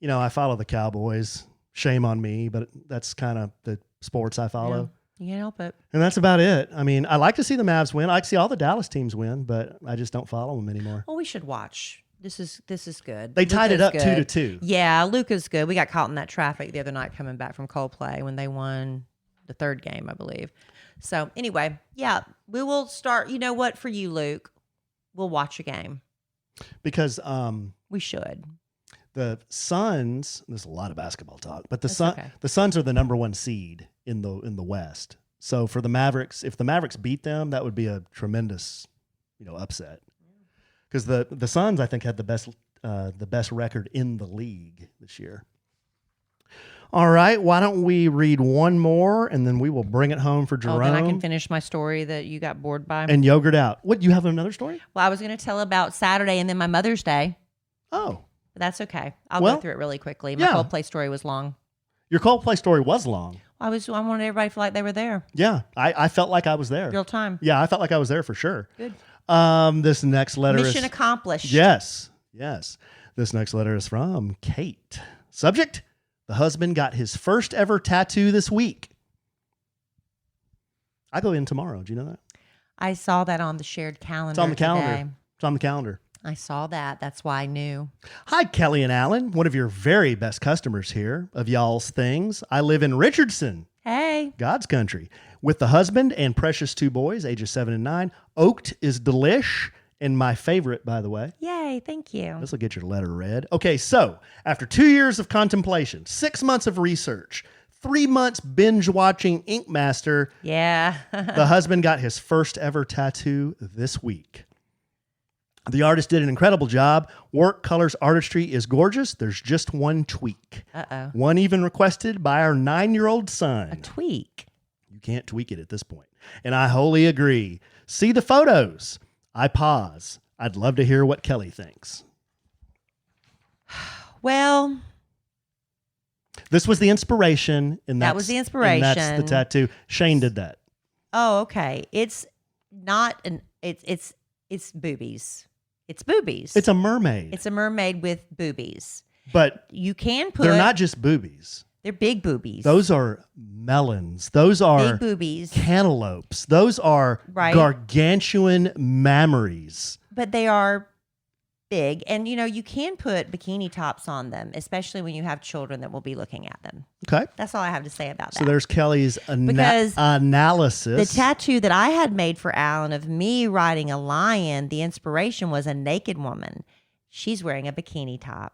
the Cowboys. Shame on me, but that's kind of the sports I follow. You can't help it. And that's about it. I mean, I like to see the Mavs win. I like to see all the Dallas teams win, but I just don't follow them anymore. Well, we should watch. This is good. They tied it Luka's up good. 2-2. Yeah, Luka's good. We got caught in that traffic the other night coming back from Coldplay when they won the third game, I believe. So anyway, yeah, we will start. You know what? For you, Luke, we'll watch a game. Because We should. the Suns, there's a lot of basketball talk, but That's okay. the Suns are the number 1 seed in the West. So for the Mavericks, if the Mavericks beat them, that would be a tremendous, upset. Because the Suns, I think, had the best record in the league this year. All right. Why don't we read one more and then we will bring it home for Jerome. Oh, then I can finish my story that you got bored by. And yogurt out. What, you have another story? Well, I was going to tell about Saturday and then my Mother's Day. Oh. But that's okay. I'll go through it really quickly. My Coldplay story was long. Your Coldplay story was long. I wanted everybody to feel like they were there. Yeah. I felt like I was there. Real time. Yeah, I felt like I was there for sure. Good. This next letter Mission accomplished. Yes. This next letter is from Kate. Subject: the husband got his first ever tattoo this week. I go in tomorrow. Do you know that? I saw that on the shared calendar. It's on the calendar. Today. It's on the calendar. I saw that. That's why I knew. Hi, Kellie and Alan. One of your very best customers here of y'all's things. I live in Richardson, Hey. God's country, with the husband and precious 2 boys, ages 7 and 9. Oaked is delish, and my favorite, by the way. Yay. Thank you. This will get your letter read. Okay, so after 2 years of contemplation, 6 months of research, 3 months binge watching Ink Master, Yeah. the husband got his first ever tattoo this week. The artist did an incredible job. Work, colors, artistry is gorgeous. There's just one tweak. Uh-oh. One even requested by our 9-year-old son. A tweak. You can't tweak it at this point. And I wholly agree. See the photos. I pause. I'd love to hear what Kellie thinks. Well, This was the inspiration. And That was the inspiration. And that's the tattoo. Shane did that. oh, okay. It's not it's boobies. It's boobies. It's a mermaid. It's a mermaid with boobies. But You can put they're not just boobies. they're big boobies. Those are melons. Those are big boobies. cantaloupes. Those are Right. gargantuan mammaries. But they are big. And you can put bikini tops on them, especially when you have children that will be looking at them. Okay. That's all I have to say about that. So there's Kellie's Because analysis. The tattoo that I had made for Alan of me riding a lion, the inspiration was a naked woman. She's wearing a bikini top.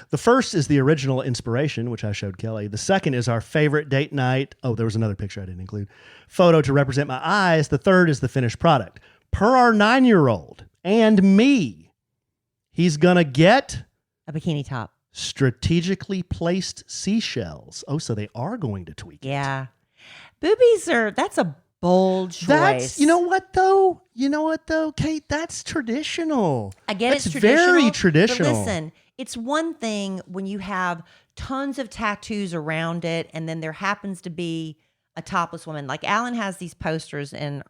The first is the original inspiration, which I showed Kellie. The second is our favorite date night. Oh, there was another picture I didn't include. Photo to represent my eyes. The third is the finished product. Per our 9-year-old and me, he's going to get A bikini top. strategically placed seashells. Oh, so they are going to tweak it. Yeah. That's a bold choice. That's, you know what though, Kate, that's traditional. I get that's it's traditional. very traditional. But listen, it's one thing when you have tons of tattoos around it and then there happens to be a topless woman. Like Alan has these posters in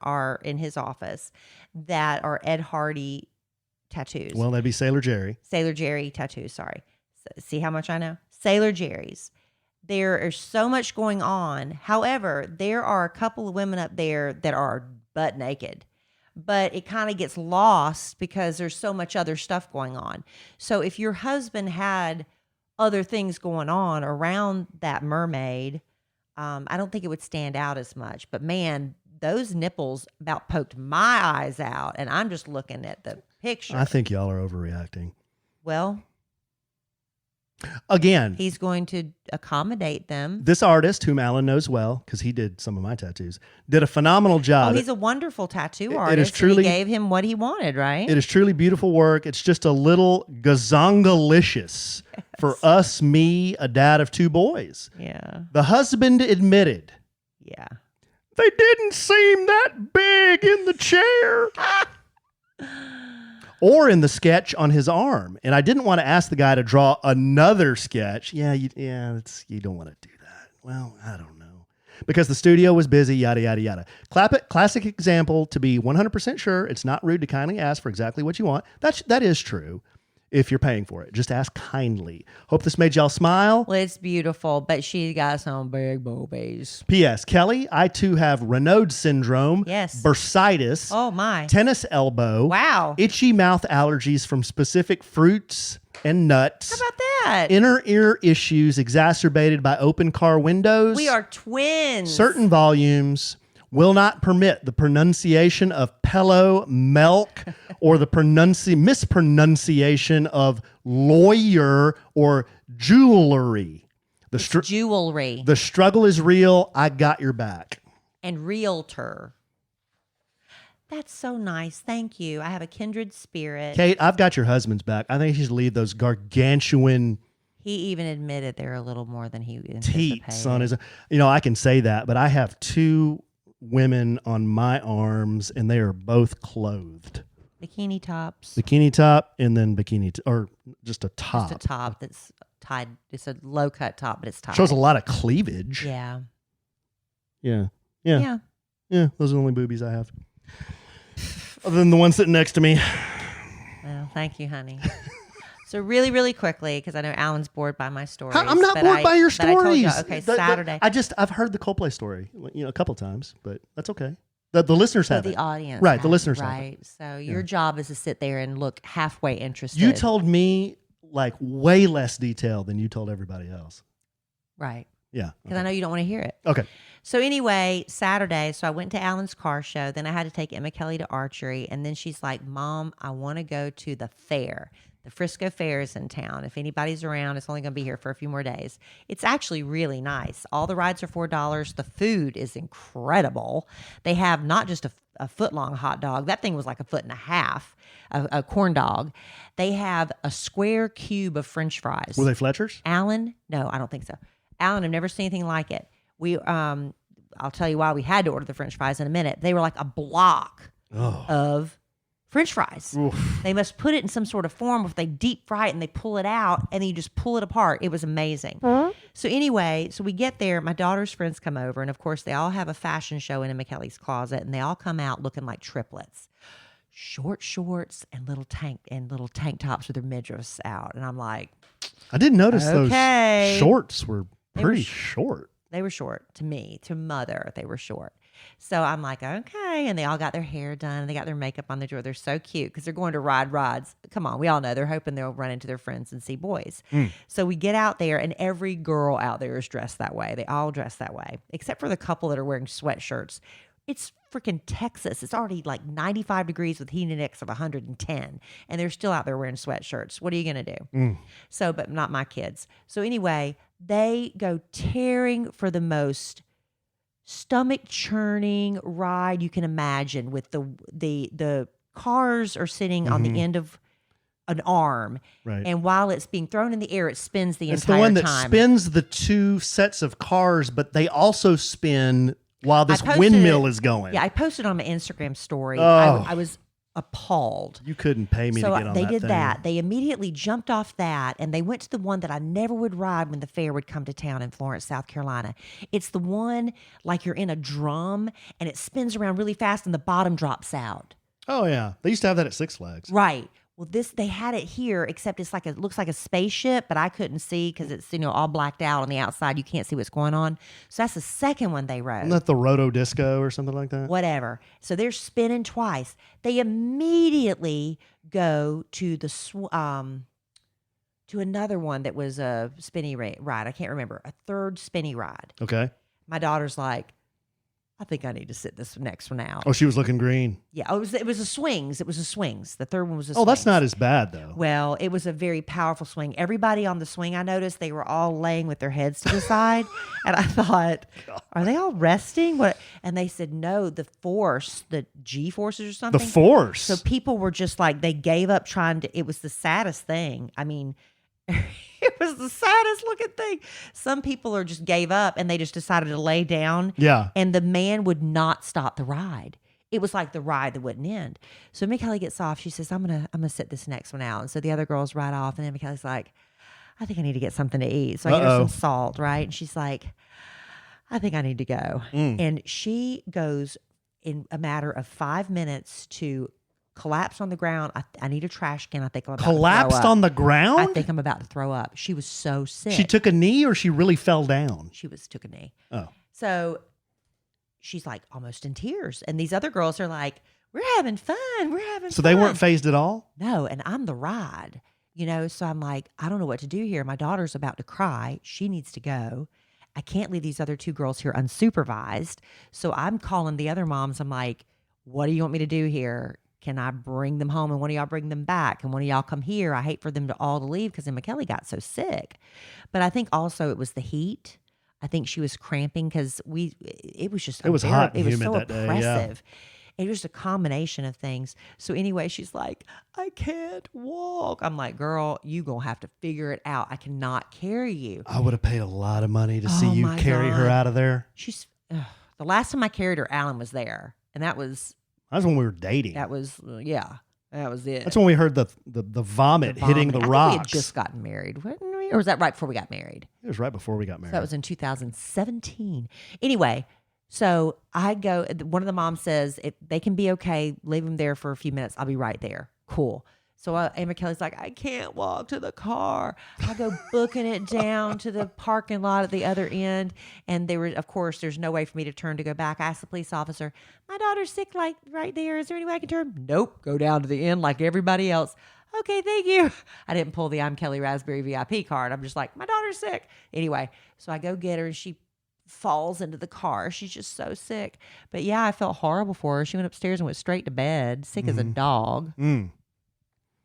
his office that are Ed Hardy tattoos. Well, that'd be Sailor Jerry. Sailor Jerry tattoos, sorry. See how much I know? Sailor Jerry's. There is so much going on. However, there are a couple of women up there that are butt naked. But it kind of gets lost because there's so much other stuff going on. So if your husband had other things going on around that mermaid, I don't think it would stand out as much. But man, those nipples about poked my eyes out, and I'm just looking at the picture. I think y'all are overreacting. Well, Again, he's going to accommodate them. this artist, whom Alan knows well, because he did some of my tattoos, did a phenomenal job. Oh, he's a wonderful tattoo It is artist. truly- And he gave him what he wanted, right? It is truly beautiful work. It's just a little gazongalicious for us, me, a dad of 2 boys. Yeah. The husband admitted, Yeah. they didn't seem that big in the chair. Or in the sketch on his arm. And I didn't want to ask the guy to draw another sketch. You don't want to do that. Well, I don't know. Because the studio was busy, yada, yada, yada. Classic example to be 100% sure it's not rude to kindly ask for exactly what you want. That is true if you're paying for it. Just ask kindly. Hope this made y'all smile. Well, it's beautiful, but she got some big boobies. P.S. Kellie, I too have Raynaud's syndrome, Yes. bursitis, Oh, my. tennis elbow, Wow. itchy mouth allergies from specific fruits and nuts, How about that? inner ear issues exacerbated by open car windows, We are twins. certain volumes, will not permit the pronunciation of pillow, milk, or the mispronunciation of lawyer or jewelry. Jewelry The struggle is real. I got your back. and realtor. That's so nice. Thank you. I have a kindred spirit. Kate, I've got your husband's back. I think you should leave those gargantuan He even admitted they're a little more than he anticipated. teats on his. I can say that, but I have 2 women on my arms, and they are both clothed. Bikini tops. Bikini top, and then or just a top. Just a top that's tied. It's a low cut top, but it's tied. Shows a lot of cleavage. Yeah. Yeah. Those are the only boobies I have, other than the one sitting next to me. Well, thank you, honey. So really, really quickly, because I know Alan's bored by my stories. I'm not bored by your stories. But I told you, okay, Saturday. I've heard the Coldplay story, a couple times, but that's okay. The listeners have the it. audience, right? The listeners have right. it. So your job is to sit there and look halfway interested. You told me like way less detail than you told everybody else. Right. Yeah. Because I know you don't want to hear it. Okay. So anyway, Saturday, so I went to Alan's car show. Then I had to take Emma Kellie to archery. And then she's like, Mom, I want to go to the fair. The Frisco Fair is in town. If anybody's around, it's only going to be here for a few more days. It's actually really nice. All the rides are $4. The food is incredible. They have not just a foot-long hot dog. That thing was like a foot and a half, a corn dog. They have a square cube of French fries. Were they Fletcher's? Alan? No, I don't think so. Alan, I've never seen anything like it. I'll tell you why we had to order the French fries in a minute. They were like a block of French fries. Oof. They must put it in some sort of form where they deep fry it and they pull it out and then you just pull it apart. It was amazing. So anyway, we get there. My daughter's friends come over, and of course they all have a fashion show in Emma Kellie's closet, and they all come out looking like triplets. Short shorts and little tank tops with their midriffs out. And I'm like, I didn't notice okay. Those shorts were pretty short. They were short to me, to mother. They were short. So I'm like, okay. And they all got their hair done. And they got their makeup on the door. They're so cute because they're going to ride rides. Come on. We all know they're hoping they'll run into their friends and see boys. So we get out there, and every girl out there is dressed that way. They all dress that way, except for the couple that are wearing sweatshirts. It's freaking Texas. It's already like 95 degrees with heat index of 110. And they're still out there wearing sweatshirts. What are you going to do? So, but not my kids. So anyway, they go tearing for the most stomach churning ride you can imagine, with the cars are sitting on the end of an arm. Right. And while it's being thrown in the air, it spins the it's entire the one that time. spins the 2 sets of cars, but they also spin while this windmill is going. Yeah, I posted on my Instagram story. Oh. I was appalled. You couldn't pay me to get on that they did thing. that. They immediately jumped off that, and they went to the one that I never would ride when the fair would come to town in Florence, South Carolina. It's the one like you're in a drum, and it spins around really fast, and the bottom drops out. Oh, yeah. They used to have that at Six Flags. Right. Well, they had it here, except it's it looks like a spaceship, but I couldn't see because it's all blacked out on the outside. You can't see what's going on. So that's the second one they rode. Isn't that the Roto Disco or something like that? Whatever. So they're spinning twice. They immediately go to to another one that was a spinny ride. I can't remember. A third spinny ride. Okay. My daughter's like, I think I need to sit this next one out. Oh, she was looking green. Yeah, it was a swings. It was a swings. The third one was a swings. Oh, that's not as bad, though. Well, it was a very powerful swing. Everybody on the swing, I noticed, they were all laying with their heads to the side. And I thought, are they all resting? What? And they said, no, the force, the G forces or something. The force. So people were just like, they gave up trying to, it was the saddest thing. I mean, it was the saddest looking thing. Some people are just gave up and they just decided to lay down. Yeah. And the man would not stop the ride. It was like the ride that wouldn't end. So Kellie gets off. She says, I'm gonna sit this next one out. And so the other girls ride off, and then Kellie's like, I think I need to get something to eat. So I get her some salt, right? And she's like, I think I need to go. And she goes in a matter of 5 minutes to collapse on the ground. I need a trash can. I think I'm about to collapsed throw up. on the ground? I think I'm about to throw up. She was so sick. She took a knee, or she really fell down? She took a knee. Oh. So she's like almost in tears. And these other girls are like, we're having fun. We're having fun. So they weren't phased at all? No. And I'm the ride, so I'm like, I don't know what to do here. My daughter's about to cry. She needs to go. I can't leave these other 2 girls here unsupervised. So I'm calling the other moms. I'm like, what do you want me to do here? Can I bring them home and one of y'all bring them back? And one of y'all come here? I hate for them to all leave because Emma Kellie got so sick. But I think also it was the heat. I think she was cramping because it was just It was hot and it was humid so that day, yeah. oppressive. It was a combination of things. So anyway, she's like, I can't walk. I'm like, girl, you gonna have to figure it out. I cannot carry you. I would have paid a lot of money to see Oh you my carry her God. out of there. She's the last time I carried her, Alan was there, and that was That's when we were dating. that was it. That's when we heard the vomit hitting the I think rocks. we had just gotten married, wasn't we? Or was that right before we got married? It was right before we got married. So that was in 2017. Anyway, so I go. One of the moms says, if they can be okay, leave them there for a few minutes. I'll be right there. Cool. So Emma Kelly's like, I can't walk to the car. I go booking it down to the parking lot at the other end. And of course, there's no way for me to turn to go back. I asked the police officer, my daughter's sick like right there. Is there any way I can turn? Nope. Go down to the end like everybody else. Okay, thank you. I didn't pull the I'm Kelly Raspberry VIP card. I'm just like, my daughter's sick. Anyway, so I go get her and she falls into the car. She's just so sick. But yeah, I felt horrible for her. She went upstairs and went straight to bed, sick as a dog.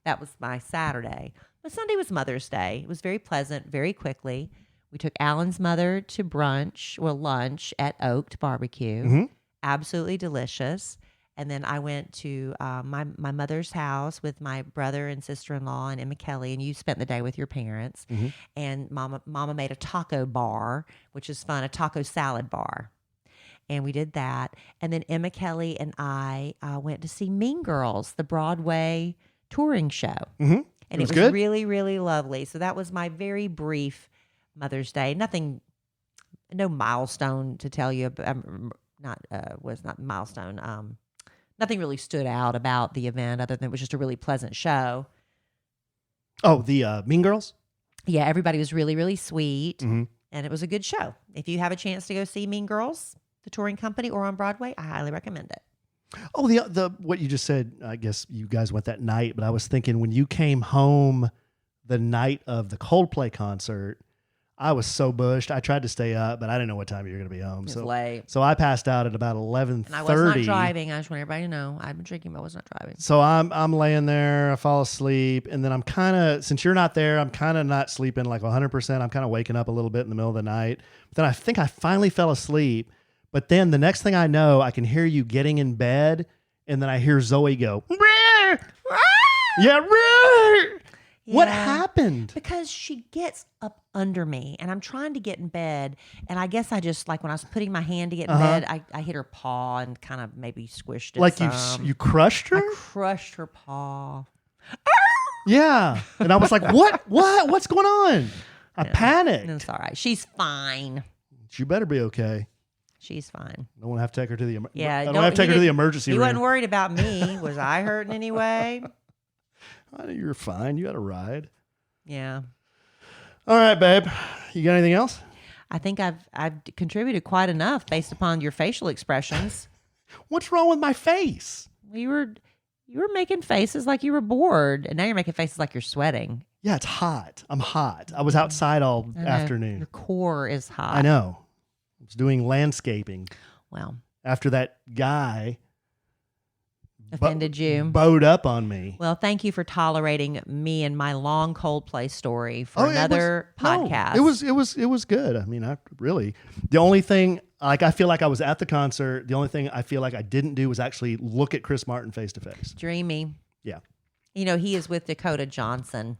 That was my Saturday. But Sunday was Mother's Day. It was very pleasant, very quickly. We took Alan's mother to lunch at Oaked Barbecue. Absolutely delicious. And then I went to my mother's house with my brother and sister-in-law and Emma Kelly, and you spent the day with your parents. And Mama made a taco bar, which is fun, a taco salad bar. And we did that. And then Emma Kelly and I went to see Mean Girls, the Broadway touring show. And it was good? really, really lovely. So that was my very brief Mother's Day. No milestone to tell you about, not milestone. Nothing really stood out about the event other than it was just a really pleasant show. Oh, the Mean Girls? Yeah, everybody was really, really sweet. And it was a good show. If you have a chance to go see Mean Girls, the touring company, or on Broadway, I highly recommend it. Oh, the what you just said, I guess you guys went that night, but I was thinking when you came home the night of the Coldplay concert, I was so bushed. I tried to stay up, but I didn't know what time you were going to be home. It was late. So I passed out at about 11:30. And I was not driving. I just want everybody to know. I've been drinking, but I was not driving. So I'm laying there, I fall asleep, and then I'm kind of, since you're not there, I'm kind of not sleeping like 100%. I'm kind of waking up a little bit in the middle of the night. But then I think I finally fell asleep. But then the next thing I know, I can hear you getting in bed, and then I hear Zoe go, "Rah! Yeah, rah!" What happened? Because she gets up under me, and I'm trying to get in bed, and I guess I just, like when I was putting my hand to get in bed, I hit her paw and kind of maybe squished it. Like you crushed her? I crushed her paw. Yeah. And I was like, what's going on? I panicked. It's all right. She's fine. She better be okay. She's fine. I don't want to have to take her to the I don't have to take her to the emergency room. He wasn't worried about me. Was I hurt in any way? I know you're fine. You had a ride. Yeah. All right, babe. You got anything else? I think I've contributed quite enough based upon your facial expressions. What's wrong with my face? You were making faces like you were bored, and now you're making faces like you're sweating. Yeah, it's hot. I'm hot. I was outside all afternoon. Your core is hot. I know. I was doing landscaping. Well, after that guy offended you, bowed up on me. Well, thank you for tolerating me and my long Coldplay story for another podcast. No, it was good. I mean, the only thing, like, I feel like I was at the concert. The only thing I feel like I didn't do was actually look at Chris Martin face to face. Dreamy. Yeah. You know, he is with Dakota Johnson.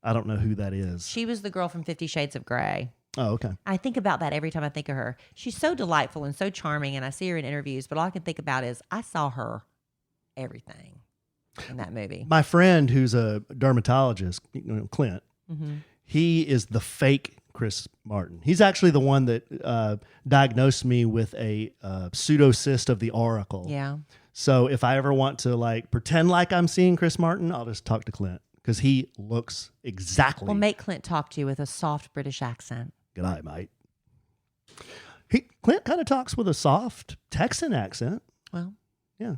I don't know who that is. She was the girl from 50 Shades of Grey. Oh, okay. I think about that every time I think of her. She's so delightful and so charming, and I see her in interviews, but all I can think about is I saw her everything in that movie. My friend who's a dermatologist, Clint, he is the fake Chris Martin. He's actually the one that diagnosed me with a pseudocyst of the auricle. Yeah. So if I ever want to like pretend like I'm seeing Chris Martin, I'll just talk to Clint because he looks exactly. Well, make Clint talk to you with a soft British accent. G'day, mate. Clint kind of talks with a soft Texan accent. Well, yeah.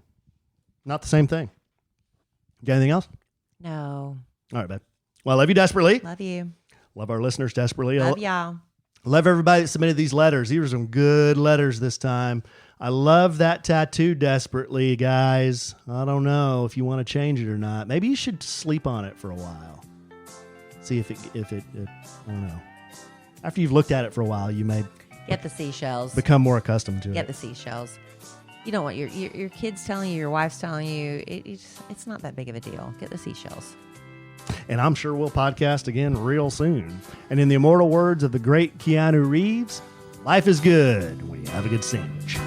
Not the same thing. Got anything else? No. All right, babe. Well, I love you desperately. Love you. Love our listeners desperately. Love y'all. Love everybody that submitted these letters. These were some good letters this time. I love that tattoo desperately, guys. I don't know if you want to change it or not. Maybe you should sleep on it for a while. See if it I don't know. After you've looked at it for a while, you may get the seashells. Become more accustomed to it. Get the seashells. You don't want your kids telling you, your wife's telling you. It's not that big of a deal. Get the seashells. And I'm sure we'll podcast again real soon. And in the immortal words of the great Keanu Reeves, life is good when you have a good sandwich.